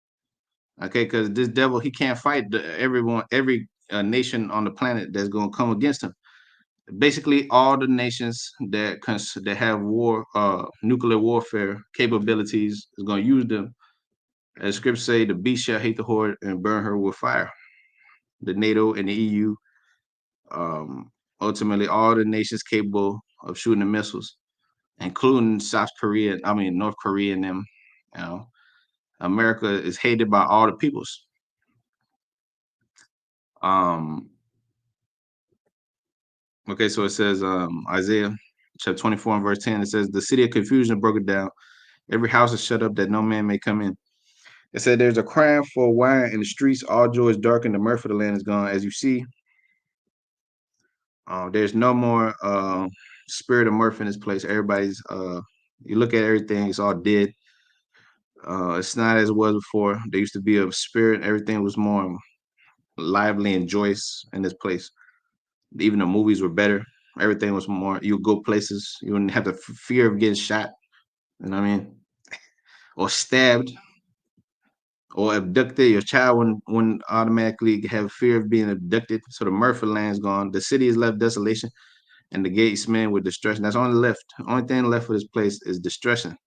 Okay, because this devil, he can't fight every nation on the planet that's going to come against him. Basically, all the nations that have nuclear warfare capabilities is going to use them. As scripts say, the beast shall hate the horde and burn her with fire. The NATO and the EU, ultimately, all the nations capable of shooting the missiles, including South Korea. I mean North Korea and them. You know, America is hated by all the peoples. Um, okay, so it says Isaiah chapter 24 and verse 10. It says, "The city of confusion broke it down. Every house is shut up that no man may come in." It said, "There's a crying for wine in the streets. All joy is darkened. The mirth of the land is gone. As you see, there's no more spirit of mirth in this place. Everybody's you look at everything, it's all dead. It's not as it was before. There used to be a spirit. Everything was more lively and joyous in this place. Even the movies were better. Everything was more. You would go places. You wouldn't have the fear of getting shot. You know what I mean? Or stabbed or abducted. Your child wouldn't automatically have fear of being abducted. So the mirth of the land's gone. The city is left desolation, and the gates men with destruction. That's only left. The only thing left for this place is destruction.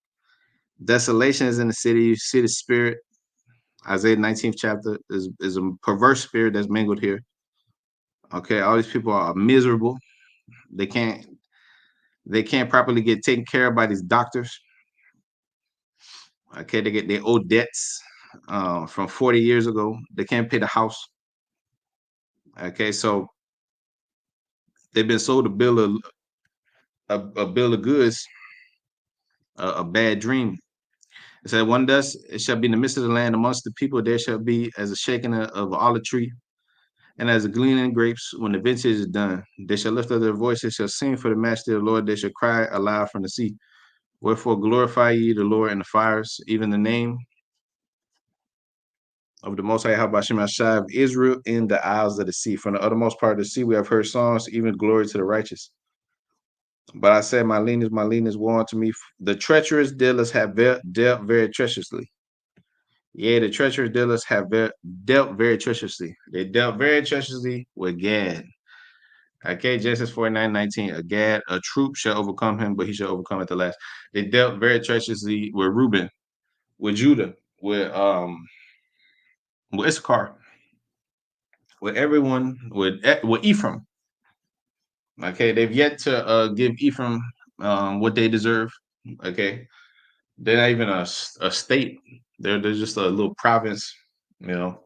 Desolation is in the city. You see the spirit. Isaiah 19th chapter is a perverse spirit that's mingled here. Okay, all these people are miserable. They can't they can't properly get taken care of by these doctors. Okay, they owe debts from 40 years ago. They can't pay the house. Okay, so they've been sold a bill of goods, a bad dream. It said, "One dust it shall be in the midst of the land amongst the people. There shall be as a shaking of olive tree, and as a gleaning grapes when the vintage is done. They shall lift up their voices, shall sing for the majesty of the Lord. They shall cry aloud from the sea. Wherefore glorify ye the Lord in the fires, even the name of the Most High Habashim Ashai of Israel in the isles of the sea. From the uttermost part of the sea we have heard songs, even glory to the righteous. But I said, my leanings, woe unto me. The treacherous dealers have dealt very treacherously. Yeah, the treacherous dealers have dealt very treacherously. They dealt very treacherously with Gad. Okay, Genesis 49:19. A troop shall overcome him, but he shall overcome at the last. They dealt very treacherously with Reuben, with Judah, with Issachar, with everyone, with Ephraim. Okay, they've yet to give Ephraim what they deserve. Okay, they're not even a state. They're just a little province. You know,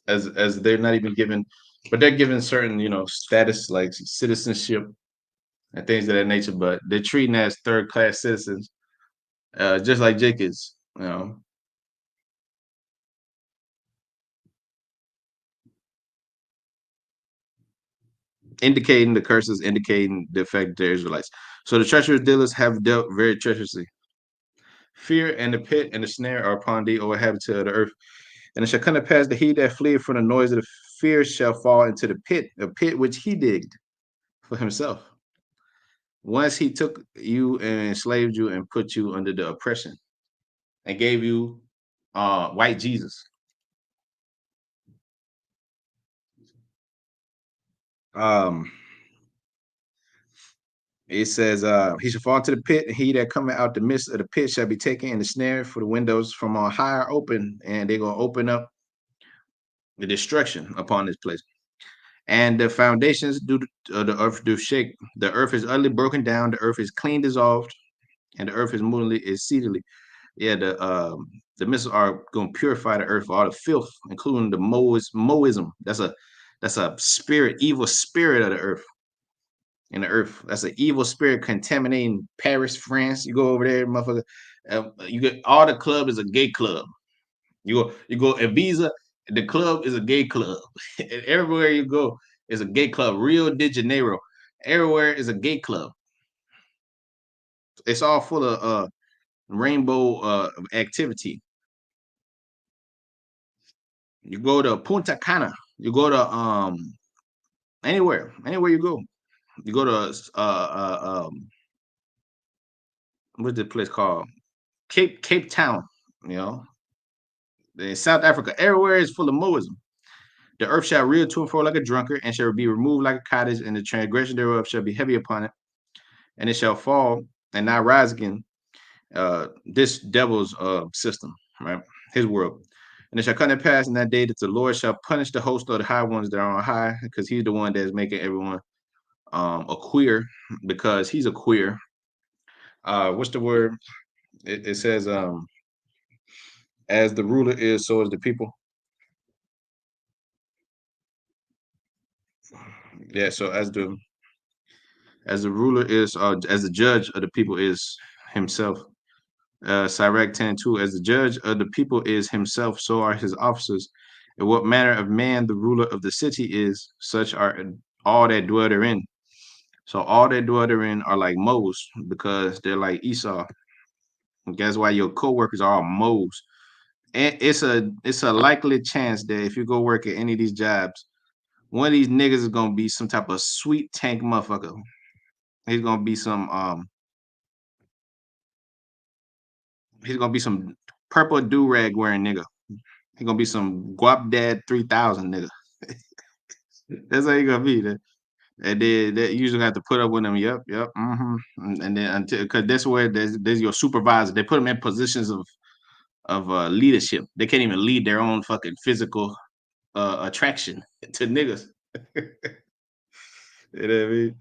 as they're not even given, but they're given certain status like citizenship and things of that nature. But they're treating as third class citizens, just like Jacob's. Indicating the curses, indicating the effect of the Israelites. So the treacherous dealers have dealt very treacherously. Fear and the pit and the snare are upon thee, O inhabitant of the earth. And it shall come to pass that he that fleeth from the noise of the fear shall fall into the pit, a pit which he digged for himself. Once he took you and enslaved you and put you under the oppression and gave you white Jesus. Um, it says, he shall fall into the pit, and he that cometh out the midst of the pit shall be taken in the snare, for the windows from on high are open, and they're gonna open up the destruction upon this place. And the foundations do the earth do shake. The earth is utterly broken down, the earth is clean dissolved, and the earth is movingly exceedingly. Yeah, the missiles are gonna purify the earth for all the filth, including the Moism. That's a spirit, evil spirit of the earth. In the earth. That's an evil spirit contaminating Paris, France. You go over there, motherfucker. You get all the club is a gay club. You go Ibiza, the club is a gay club. Everywhere you go is a gay club. Rio de Janeiro, everywhere is a gay club. It's all full of rainbow activity. You go to Punta Cana. You go to anywhere you go. You go to what's the place called? Cape Town. You know, in South Africa, everywhere is full of Moism. The earth shall reel to and fro like a drunkard, and shall be removed like a cottage, and the transgression thereof shall be heavy upon it, and it shall fall and not rise again. This devil's system, right? His world. And it shall come to pass in that day that the Lord shall punish the host of the high ones that are on high, because he's the one that is making everyone a queer, because he's a queer. What's the word? It says, as the ruler is, so is the people. Yeah. So as the ruler is, as the judge of the people is himself. Sirach 10:2, as the judge of the people is himself, so are his officers. And what manner of man the ruler of the city is, such are all that dwell therein. So all that dwell therein are like moles, because they're like Esau. And that's why your coworkers are all moles. And it's a likely chance that if you go work at any of these jobs, one of these niggas is gonna be some type of sweet tank motherfucker. He's gonna be some he's gonna be some purple do rag wearing nigga. He's gonna be some guap dad 3000 nigga. That's how he gonna be. And then that usually have to put up with them. Yep, yep. And then until, because that's where there's your supervisor. They put them in positions of leadership. They can't even lead their own fucking physical attraction to niggas. You know what I mean?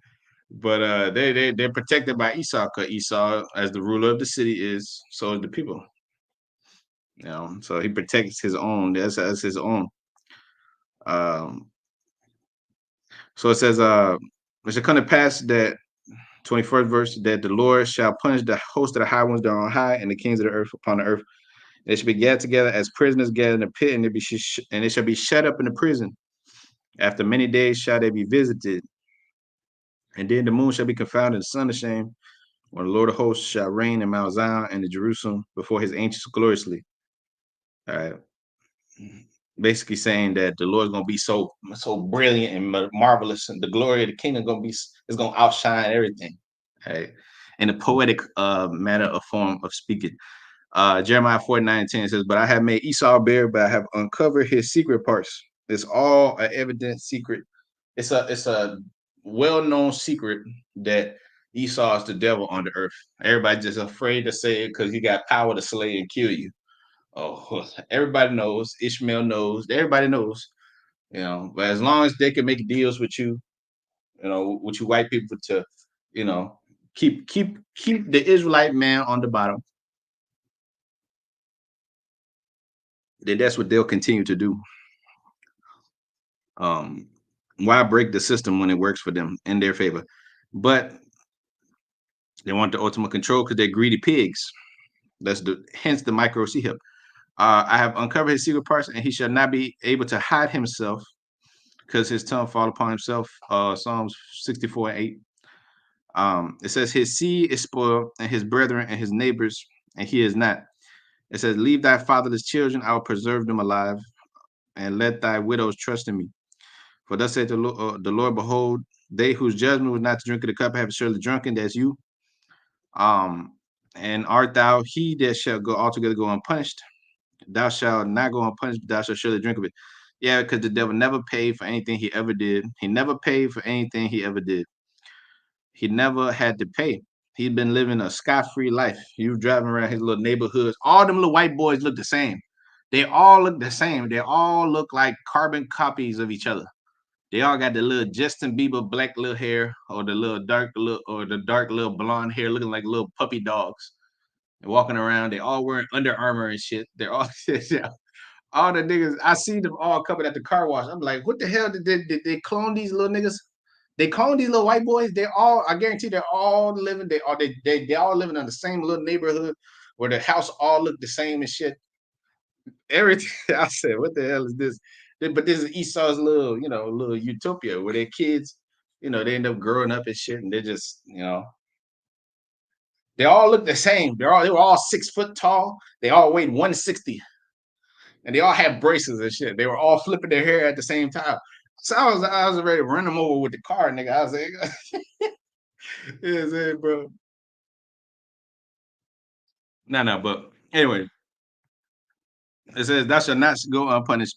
But they're protected by Esau, because Esau, as the ruler of the city, is, so is the people. So he protects his own. That's his own. Um, so it says, it shall come to pass that 21st verse, that the Lord shall punish the host of the high ones that are on high, and the kings of the earth upon the earth. They shall be gathered together as prisoners gathered in a pit, and they shall be shut up in the prison. After many days shall they be visited, and then the moon shall be confounded, and the sun ashamed, when the Lord of hosts shall reign in Mount Zion and in Jerusalem before his angels gloriously. All right. Basically saying that the Lord's gonna be so brilliant and marvelous, and the glory of the kingdom is gonna outshine everything. Right. In a poetic manner of form of speaking. Jeremiah 49:10 says, but I have made Esau bare, but I have uncovered his secret parts. It's all an evident secret. It's a well-known secret that Esau is the devil on the earth. Everybody just afraid to say it because he got power to slay and kill you. Oh, everybody knows. Ishmael knows. Everybody knows. But as long as they can make deals with you, with you white people to, you know, keep the Israelite man on the bottom, then that's what they'll continue to do. Um, why break the system when it works for them in their favor? But they want the ultimate control because they're greedy pigs. Hence the micro C hip. I have uncovered his secret parts, and he shall not be able to hide himself, because his tongue fall upon himself. Psalms 64:8. It says his seed is spoiled, and his brethren and his neighbors, and he is not. It says, leave thy fatherless children, I will preserve them alive, and let thy widows trust in me. For thus saith the Lord, behold, they whose judgment was not to drink of the cup have surely drunken, that's you. And art thou he that shall go altogether go unpunished? Thou shalt not go unpunished, but thou shalt surely drink of it. Yeah, because the devil never paid for anything he ever did. He never paid for anything he ever did. He never had to pay. He'd been living a scot-free life. He was driving around his little neighborhoods. All them little white boys look the same. They all look the same. They all look like carbon copies of each other. They all got the little Justin Bieber black little hair, or the dark little blonde hair, looking like little puppy dogs. And walking around, they all wearing Under Armour and shit. They're all all the niggas. I see them all coming at the car wash. I'm like, what the hell did they clone these little niggas? They clone these little white boys. They're all, I guarantee, they're all living. They all living in the same little neighborhood where the house all look the same and shit. Everything. I said, what the hell is this? But this is Esau's little utopia where their kids, they end up growing up and shit, and they're just, they all look the same. They were all 6 foot tall. They all weighed 160, and they all had braces and shit. They were all flipping their hair at the same time. So I was ready to run them over with the car, nigga. I was like, yeah, bro. No, but anyway, it says, thou shalt not go unpunished,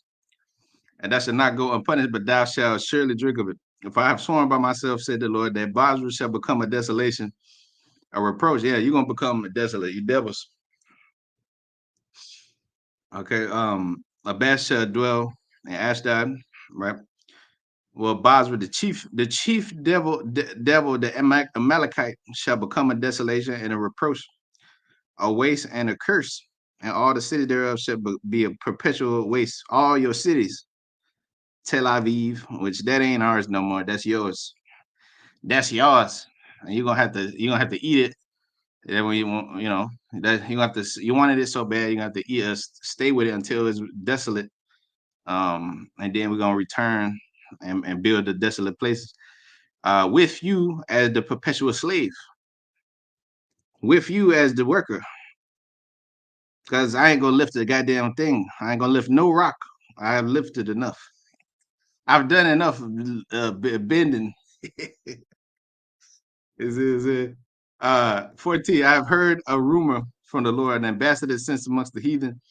and thou shalt not go unpunished, but thou shalt surely drink of it. If I have sworn by myself, said the Lord, that Basra shall become a desolation, a reproach. Yeah, you're gonna become desolate, you devils. Okay, Abash shall dwell in Ashdod, right? Well, Basra, the chief devil, the Amalekite, shall become a desolation and a reproach, a waste and a curse, and all the cities thereof shall be a perpetual waste. All your cities, Tel Aviv, which that ain't ours no more. That's yours. That's yours. And you're gonna have to eat it. And then when you want, that you have to. You wanted it so bad, you have to eat us. Stay with it until it's desolate. And then we're gonna return and build the desolate places. With you as the perpetual slave, with you as the worker, because I ain't gonna lift the goddamn thing. I ain't gonna lift no rock. I have lifted enough. I've done enough bending. Is it? 14. I have heard a rumor from the Lord, an ambassador sent amongst the heathen,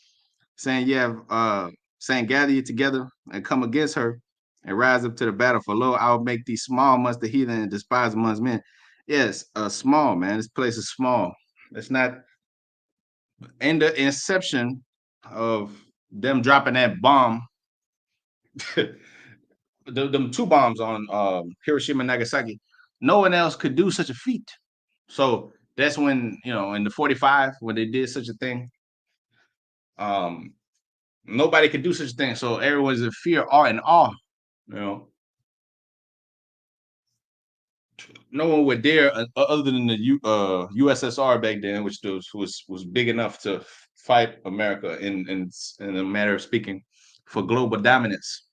saying, "You have saying, gather you together and come against her and rise up to the battle. For lo, I will make thee small amongst the heathen and despised amongst men." Yes, small, man. This place is small. It's not in the inception of them dropping that bomb, them two bombs on Hiroshima and Nagasaki. No one else could do such a feat. So that's when, in the 45, when they did such a thing, um, nobody could do such a thing. So everyone's in fear, awe, and awe. You know, no one would dare, other than the USSR back then, which was big enough to fight America in a matter of speaking, for global dominance.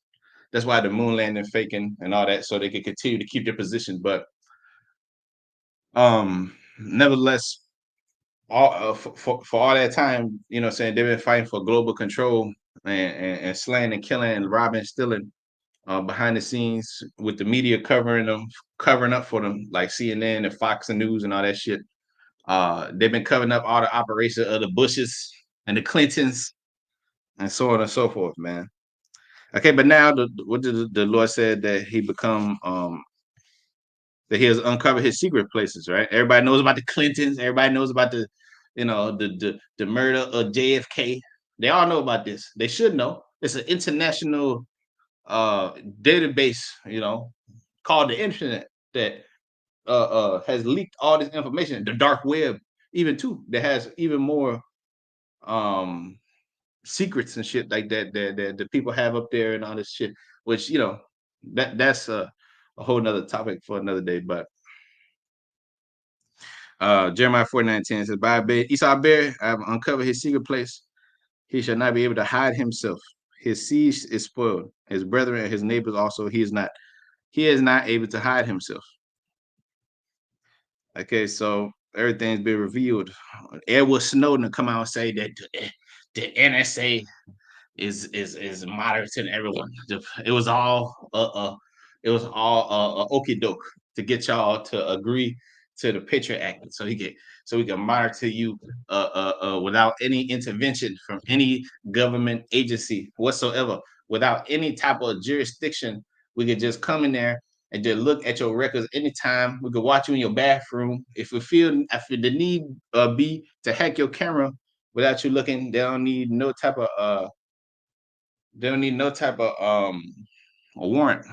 That's why the moon landing faking and all that, so they could continue to keep their position. But nevertheless, all for all that time, saying they've been fighting for global control and slaying and killing and robbing and stealing behind the scenes with the media covering up for them, like CNN and Fox and News and all that shit. They've been covering up all the operations of the Bushes and the Clintons and so on and so forth, man. Okay, but now what did the Lord said that he become that he has uncovered his secret places, right? Everybody knows about the Clintons. Everybody knows about the murder of JFK. They all know about this. They should know. It's an international database, called the internet that has leaked all this information. The dark web, even too, that has even more um secrets and shit like that the people have up there and all this shit. Which that's a whole nother topic for another day. But Jeremiah 49:10 says, "By Esau bear, I have uncovered his secret place. He shall not be able to hide himself. His seed is spoiled. His brethren and his neighbors also. He is not able to hide himself." Okay, so everything's been revealed. Edward Snowden to come out and say that the NSA is monitoring everyone. It was all okey doke to get y'all to agree to the Patriot Act, so we can monitor you without any intervention from any government agency whatsoever, without any type of jurisdiction. We could just come in there and just look at your records anytime. We could watch you in your bathroom. If the need be to hack your camera without you looking, they don't need no type of a warrant.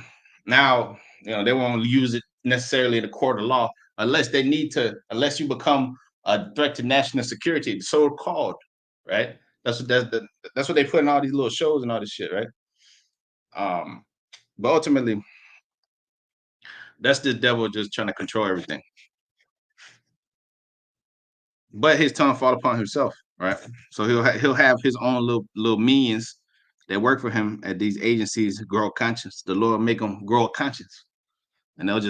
Now, they won't use it necessarily in the court of law unless unless you become a threat to national security, so called, right? That's what they put in all these little shows and all this shit, right? Um, but ultimately, that's the devil just trying to control everything. But his tongue fall upon himself, right? So he'll have his own little minions that work for him at these agencies grow conscience. The Lord make them grow a conscience, and you know,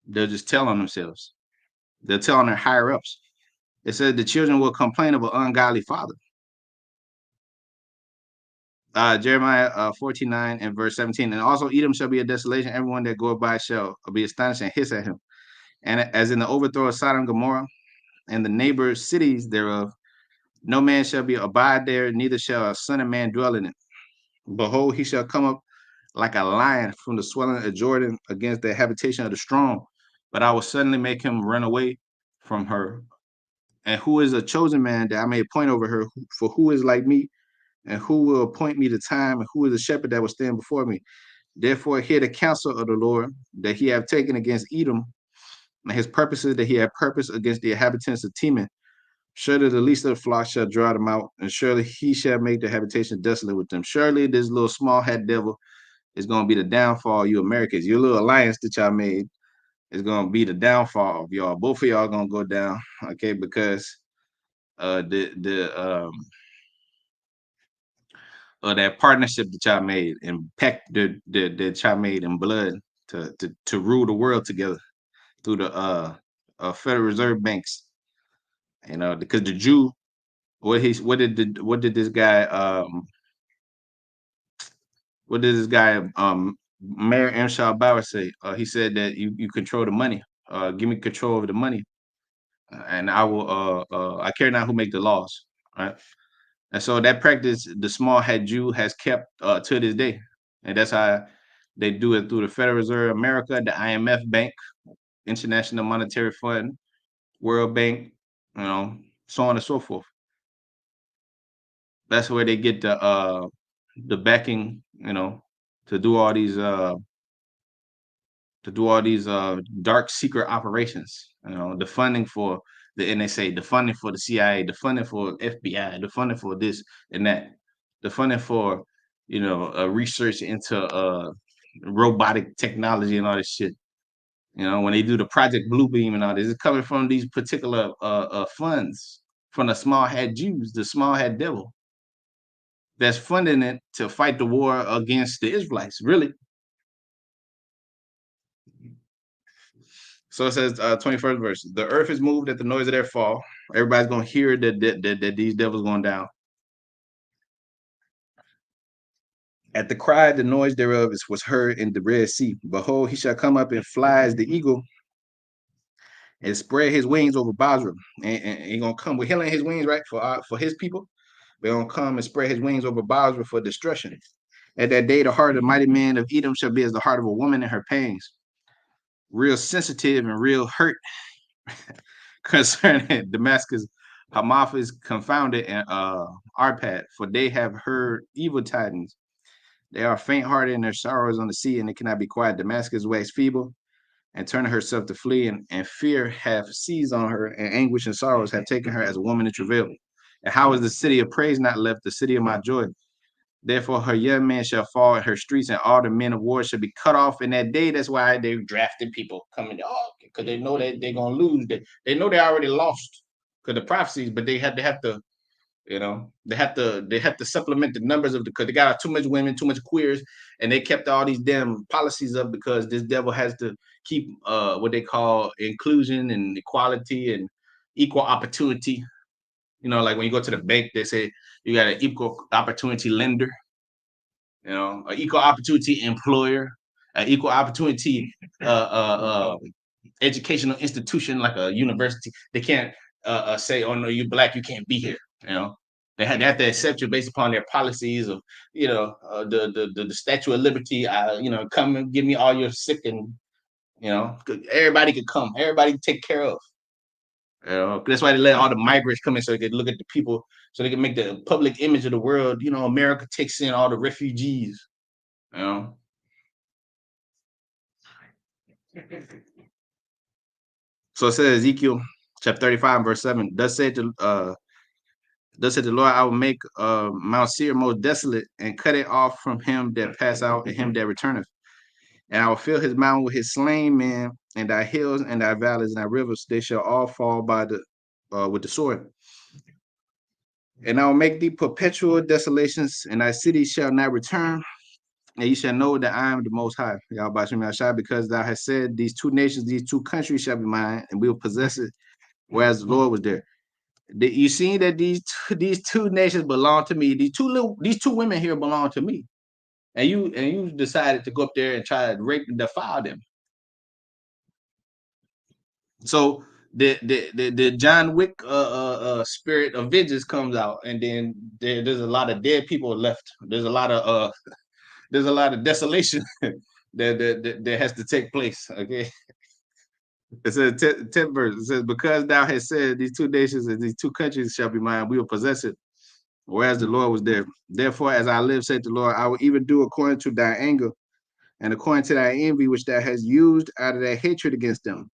they'll just tell on themselves. They'll tell on their higher ups. It says the children will complain of an ungodly father. Jeremiah 49 and verse 17. And also Edom shall be a desolation. Everyone that goeth by shall be astonished and hiss at him. And as in the overthrow of Sodom and Gomorrah and the neighbor cities thereof, no man shall be abide there, neither shall a son of man dwell in it. Behold, he shall come up like a lion from the swelling of Jordan against the habitation of the strong. But I will suddenly make him run away from her. And who is a chosen man that I may appoint over her? For who is like me, And who will appoint me the time? And who is the shepherd that will stand before me? Therefore, hear the counsel of the Lord that he have taken against Edom, and his purposes that he have purposed against the inhabitants of Teman. Surely the least of the flock shall draw them out, and surely he shall make the habitation desolate with them. Surely this little small hat devil is going to be the downfall of you Americans. Your little alliance that y'all made is going to be the downfall of y'all. Both of y'all going to go down, okay? Because that partnership that y'all made and pact that y'all made in blood to rule the world together through the Federal Reserve banks. You know, because the Jew, what did this guy Mayor Amshad Bauer say? He said that you control the money. Give me control over the money, and I will. I care not who make the laws, right? And so that practice, the small hat Jew has kept to this day, and that's how they do it through the Federal Reserve of America, the IMF Bank, International Monetary Fund, World Bank, you know, so on and so forth. That's where they get the backing, you know, to do all these dark secret operations. You know, the funding for the NSA, the funding for the CIA, the funding for FBI, the funding for this and that, the funding for research into robotic technology and all this shit. You know, when they do the Project Bluebeam and all this, it's coming from these particular funds from the small hat Jews, the small hat devil, that's funding it to fight the war against the Israelites. Really. So it says, 21st verse, the earth is moved at the noise of their fall. Everybody's going to hear that these devils going down. At the cry, the noise thereof was heard in the Red Sea. Behold, he shall come up and fly as the eagle and spread his wings over Basra. And he's going to come with healing his wings, right, for his people. They're going to come and spread his wings over Basra for destruction. At that day, the heart of the mighty man of Edom shall be as the heart of a woman in her pains. Real sensitive and real hurt concerning Damascus. Hamath is confounded and Arpad, for they have heard evil tidings. They are faint-hearted in their sorrows on the sea, and they cannot be quiet. Damascus waxed feeble and turned herself to flee, and fear hath seized on her, and anguish and sorrows have taken her as a woman in travail. And how is the city of praise not left, the city of my joy? Therefore, her young men shall fall in her streets, and all the men of war shall be cut off in that day. That's why they drafted people coming, because they know that they're gonna lose. They know they already lost because the prophecies, but they have to, they have to supplement the numbers of because they got too much women, too much queers, and they kept all these damn policies up because this devil has to keep what they call inclusion and equality and equal opportunity. You know, like when you go to the bank, they say you got an equal opportunity lender, an equal opportunity employer, an equal opportunity educational institution like a university. They can't say, "Oh no, you're black, you can't be here." They have to accept you based upon their policies of, the Statue of Liberty. Come and give me all your sick and everybody could come, everybody can take care of. That's why they let all the migrants come in so they can look at the people, so they can make the public image of the world. America takes in all the refugees. You know. So it says Ezekiel chapter 35, verse 7. Thus said the Lord, I will make Mount Seir most desolate and cut it off from him that pass out and him that returneth. And I will fill his mountain with his slain men, and thy hills and thy valleys and thy rivers, they shall all fall by the with the sword. And I will make thee perpetual desolations, and thy cities shall not return. And you shall know that I am the Most High, because thou hast said, these two nations, these two countries shall be mine, and we will possess it, whereas the Lord was there. You see that these two nations belong to me. These two women here belong to me, and you decided to go up there and try to rape and defile them. So the John Wick spirit of vengeance comes out, and then there's a lot of dead people left. There's a lot of desolation that has to take place. Okay. It says 10th verse. It says, because thou hast said these two nations and these two countries shall be mine, we will possess it. whereas the Lord was there. Therefore, as I live, said the Lord, I will even do according to thy anger and according to thy envy, which thou hast used out of thy hatred against them.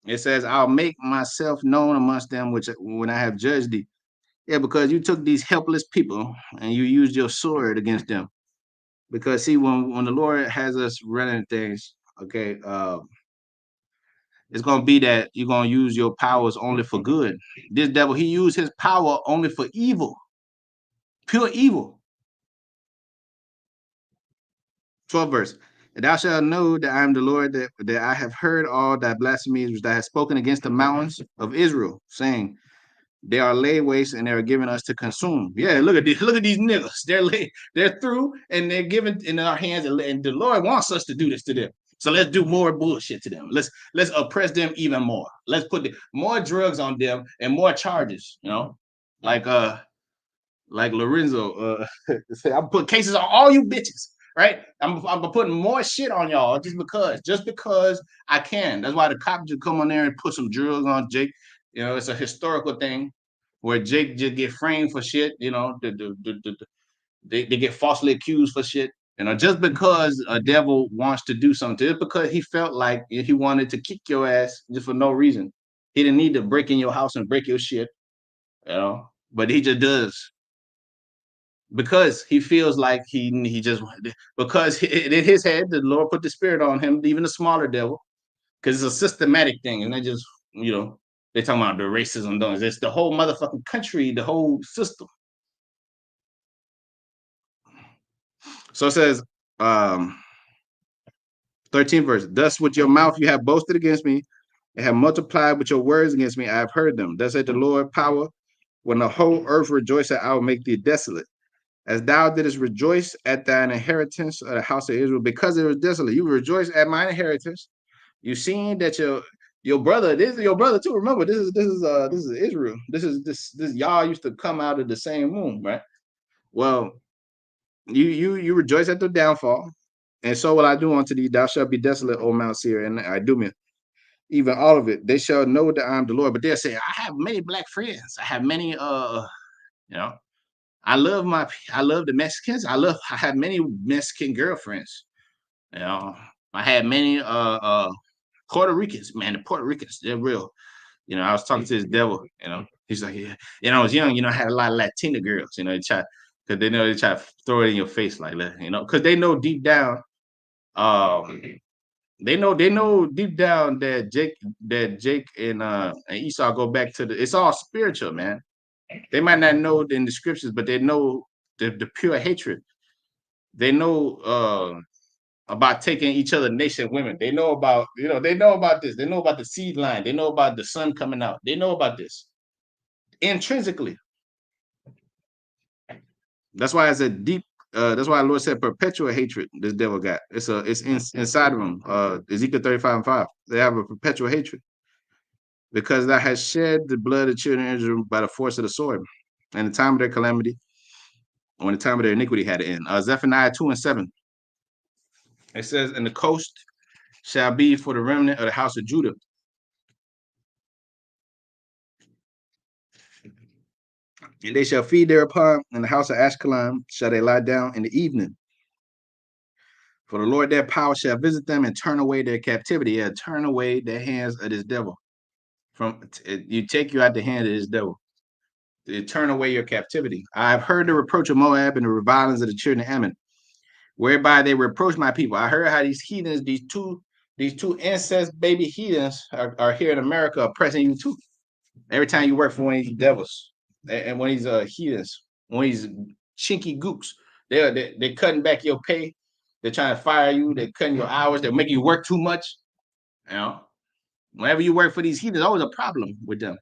It says, I'll make myself known amongst them, which when I have judged thee. Yeah, because you took these helpless people and you used your sword against them. Because see, when the Lord has us running things, okay, it's gonna be that you're gonna use your powers only for good. This devil, he used his power only for evil, pure evil. 12th verse. And thou shalt know that I am the Lord, that I have heard all thy blasphemies which thou hast spoken against the mountains of Israel, saying, they are laid waste and they're giving us to consume. Yeah, look at these niggas. They're through and they're given in our hands, and the Lord wants us to do this to them. So let's do more bullshit to them. Let's oppress them even more. Let's put more drugs on them and more charges. You know, like Lorenzo say, I'm putting cases on all you bitches. Right? I'm putting more shit on y'all just because I can. That's why the cops just come on there and put some drugs on Jake. You know, it's a historical thing where Jake just get framed for shit. You know, they get falsely accused for shit. You know, just because a devil wants to do something, just because he felt like he wanted to kick your ass just for no reason. He didn't need to break in your house and break your shit. You know, but he just does because he feels like he just because in his head the Lord put the spirit on him, even the smaller devil, because it's a systematic thing, and they just they're talking about the racism doing it's the whole motherfucking country, the whole system. So it says, 13th verse, thus with your mouth you have boasted against me and have multiplied with your words against me. I have heard them. Thus said the Lord power, when the whole earth rejoiceth, I will make thee desolate. As thou didst rejoice at thine inheritance of the house of Israel, because it was desolate. You rejoice at my inheritance. You seen that your brother, this is your brother too. Remember, this is Israel. This y'all used to come out of the same womb, right? Well, you rejoice at the downfall, and so will I do unto thee. Thou shalt be desolate, O Mount Seir, and I do me. Even all of it, they shall know that I am the Lord. But they'll say, I have many black friends. I have many you know, I love the Mexicans. I have many Mexican girlfriends. You know, I had many Puerto Ricans. Man, the Puerto Ricans, they're real. You know, I was talking to this devil, he's like, yeah. I was young, I had a lot of Latina girls, they try because they try to throw it in your face like that, because they know deep down, um, they know deep down that Jake and Esau go back to it's all spiritual, man. They might not know in the scriptures, but they know the pure hatred. They know about taking each other nation women. They know about, they know about this. They know about the seed line. They know about the sun coming out. They know about this intrinsically. That's why it's a deep. That's why the Lord said perpetual hatred. This devil got inside of him. Ezekiel 35:5. They have a perpetual hatred because thou hast shed the blood of the children of Israel by the force of the sword, and the time of their calamity, when the time of their iniquity had to end. Zephaniah 2:7. It says, "And the coast shall be for the remnant of the house of Judah." And they shall feed thereupon, in the house of Ashkelon shall they lie down in the evening. For the Lord their power shall visit them and turn away their captivity. Yeah, turn away the hands of this devil. You take you out the hand of this devil. You turn away your captivity. I've heard the reproach of Moab and the revilings of the children of Ammon, whereby they reproach my people. I heard how these heathens, these two incest baby heathens are here in America oppressing you too. Every time you work for one of these devils and one of these heathens, one of these chinky gooks, they're cutting back your pay. They're trying to fire you. They're cutting your hours. They're making you work too much. Whenever you work for these heathens, always a problem with them.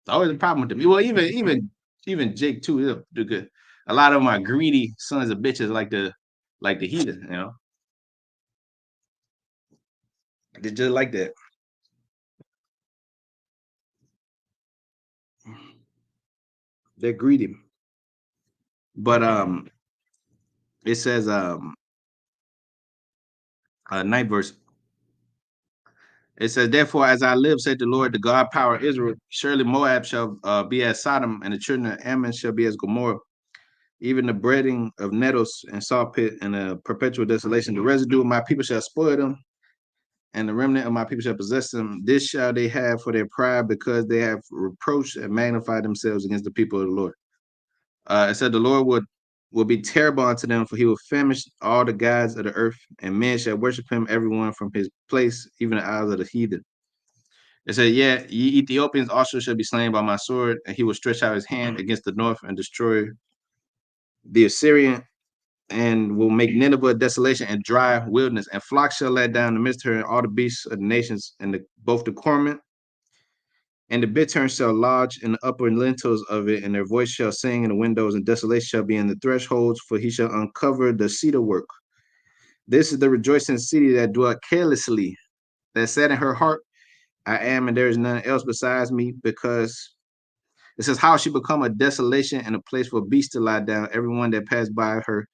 It's always a problem with them. Well, even Jake too. Do good. A lot of them are greedy sons of bitches, like the heathen. They're just like that. They're greedy. But it says ninth verse. It says, therefore, as I live, said the Lord, the God power of Israel, surely Moab shall be as Sodom, and the children of Ammon shall be as Gomorrah. Even the breading of nettles and saw pit and a perpetual desolation. The residue of my people shall spoil them, and the remnant of my people shall possess them. This shall they have for their pride, because they have reproached and magnified themselves against the people of the Lord. It said the Lord will be terrible unto them, for he will famish all the gods of the earth, and men shall worship him, everyone from his place, even the isles of the heathen. It said, yeah, ye Ethiopians also shall be slain by my sword, and he will stretch out his hand against the north and destroy the Assyrian, and will make Nineveh a desolation and dry wilderness, and flocks shall let down the midst of her, and all the beasts of the nations, and both the cormorant and the bittern shall lodge in the upper lintels of it, and their voice shall sing in the windows, and desolation shall be in the thresholds, for he shall uncover the cedar work. This is the rejoicing city that dwelt carelessly, that said in her heart, I am, and there is none else besides me, because it says, how she become a desolation and a place for beasts to lie down. Everyone that passed by her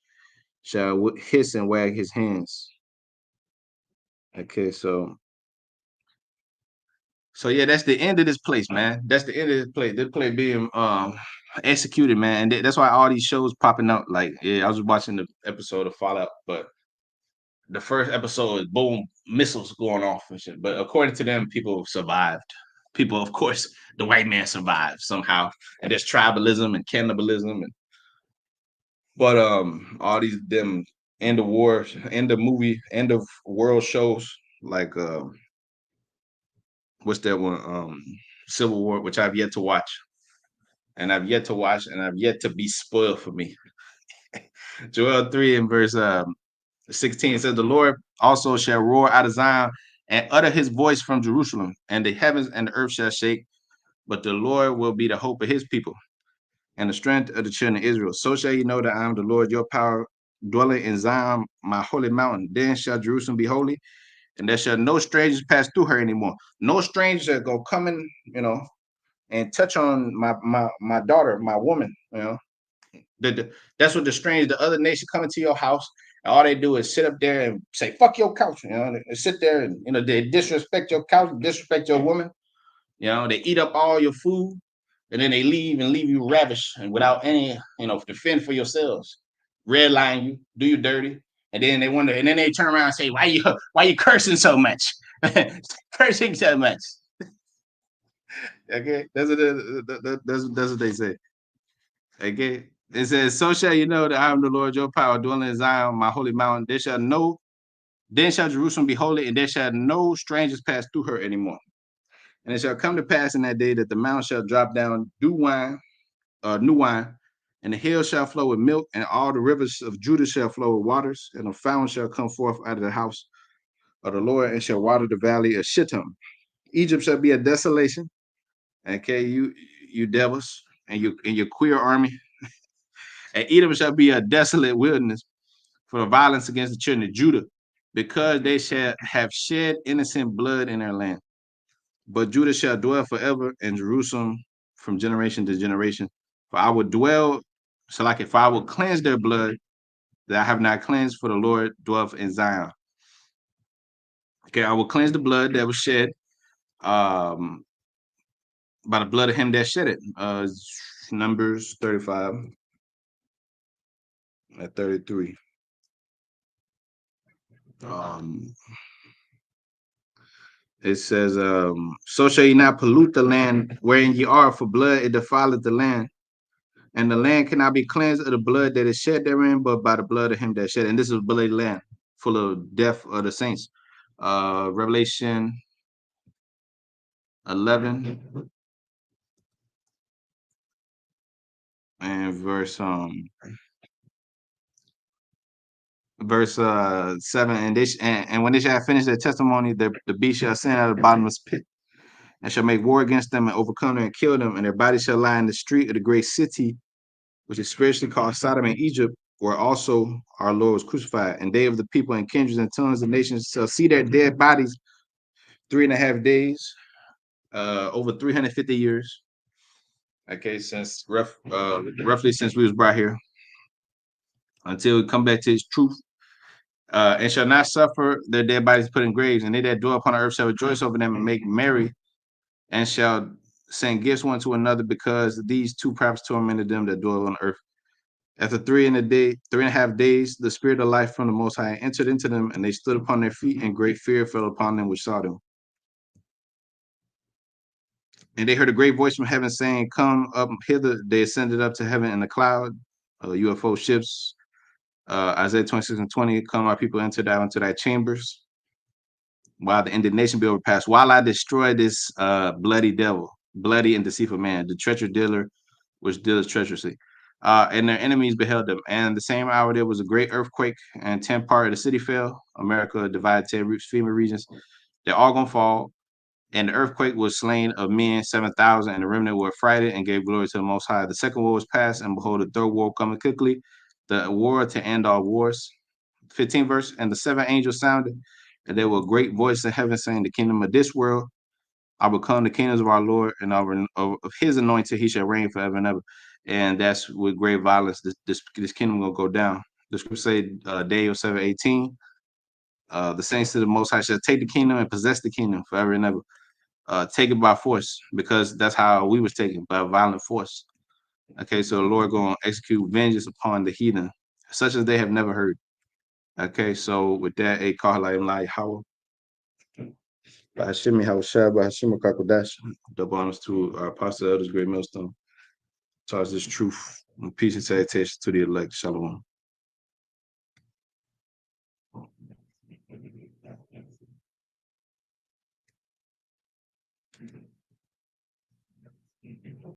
shall hiss and wag his hands. Okay, so yeah, that's the end of this place, man. That's the end of this place. This place being executed, man. And that's why all these shows popping up. Like, yeah, I was watching the episode of Fallout, but the first episode is boom, missiles going off and shit. But according to them, people survived. People, of course, the white man survived somehow. And there's tribalism and cannibalism, and but all these them end of war, end of movie, end of world shows like what's that one? Civil War, which I've yet to watch. And I've yet to watch, and I've yet to be spoiled for me. Joel 3 and verse 16 says, the Lord also shall roar out of Zion and utter his voice from Jerusalem, and the heavens and the earth shall shake, but the Lord will be the hope of his people and the strength of the children of Israel. So shall you know that I am the Lord, your power, dwelling in Zion, my holy mountain. Then shall Jerusalem be holy, and there shall no strangers pass through her anymore. No strangers go coming, and touch on my daughter, my woman, that's what the strange, the other nation coming to your house, and all they do is sit up there and say, fuck your couch, they sit there and, they disrespect your couch, disrespect your woman, they eat up all your food, and then they leave and leave you ravished and without any, to fend for yourselves, redline you, do you dirty, and then they wonder, and then they turn around and say, why you cursing so much? Cursing so much. Okay, that's what they say. Okay, it says, so shall you know that I am the Lord your power, dwelling in Zion, my holy mountain. Then shall Jerusalem be holy, and there shall no strangers pass through her anymore. And it shall come to pass in that day that the mountain shall drop down new wine, and the hills shall flow with milk, and all the rivers of Judah shall flow with waters, and a fountain shall come forth out of the house of the Lord, and shall water the valley of Shittim. Egypt shall be a desolation. Okay, you devils and your queer army. And Edom shall be a desolate wilderness for the violence against the children of Judah, because they shall have shed innocent blood in their land. But Judah shall dwell forever, and Jerusalem from generation to generation. For I will dwell, if I will cleanse their blood that I have not cleansed, for the Lord dwelleth in Zion. Okay, I will cleanse the blood that was shed by the blood of him that shed it. Numbers 35 at 33. It says, so shall ye not pollute the land wherein ye are, for blood it defileth the land. And the land cannot be cleansed of the blood that is shed therein, but by the blood of him that shed. And this is a bloody land full of death of the saints. Revelation 11 and verse 7. And when they shall have finished their testimony, the beast shall ascend out of the bottomless pit, and shall make war against them, and overcome them, and kill them, and their bodies shall lie in the street of the great city, which is spiritually called Sodom and Egypt, where also our Lord was crucified. And they of the people and kindreds and tongues and nations shall see their dead bodies 3.5 days, over 350 years. Okay, since roughly since we was brought here, until we come back to his truth. And shall not suffer their dead bodies put in graves, and they that dwell upon the earth shall rejoice over them and make merry, and shall send gifts one to another, because these two prophets tormented them that dwell on the earth. After 3.5 days, the spirit of life from the Most High entered into them, and they stood upon their feet, and great fear fell upon them which saw them. And they heard a great voice from heaven saying, "Come up hither." They ascended up to heaven in a cloud, UFO ships. Isaiah 26:20, "Come, our people, enter down into thy chambers, while the indignation be overpassed, while I destroy this bloody devil, bloody and deceitful man, the treacherous dealer, which dealeth treacherously." And their enemies beheld them. And the same hour there was a great earthquake, and 10 parts of the city fell. America divided 10 FEMA regions. They're all gonna fall. And the earthquake was slain of men 7,000, and the remnant were affrighted and gave glory to the Most High. The second war was past, and behold, the third war coming quickly, the war to end all wars. 15th verse, and the seven angels sounded, and there were a great voice in heaven saying, "The kingdom of this world I will become the kingdoms of our Lord, and of his anointed he shall reign forever and ever." And that's with great violence. This kingdom will go down. The scripture say, Daniel 7:18, the saints of the Most High shall take the kingdom and possess the kingdom forever and ever. Take it by force, because that's how we was taken, by violent force. Okay, so the Lord going to execute vengeance upon the heathen, such as they have never heard. Okay, so with that, a call like Howell. Hashimi Hawashai, Hashima Kakodash, double honors to our apostle elders, great millstone. Charge this truth and peace and salutation to the elect. Shalom.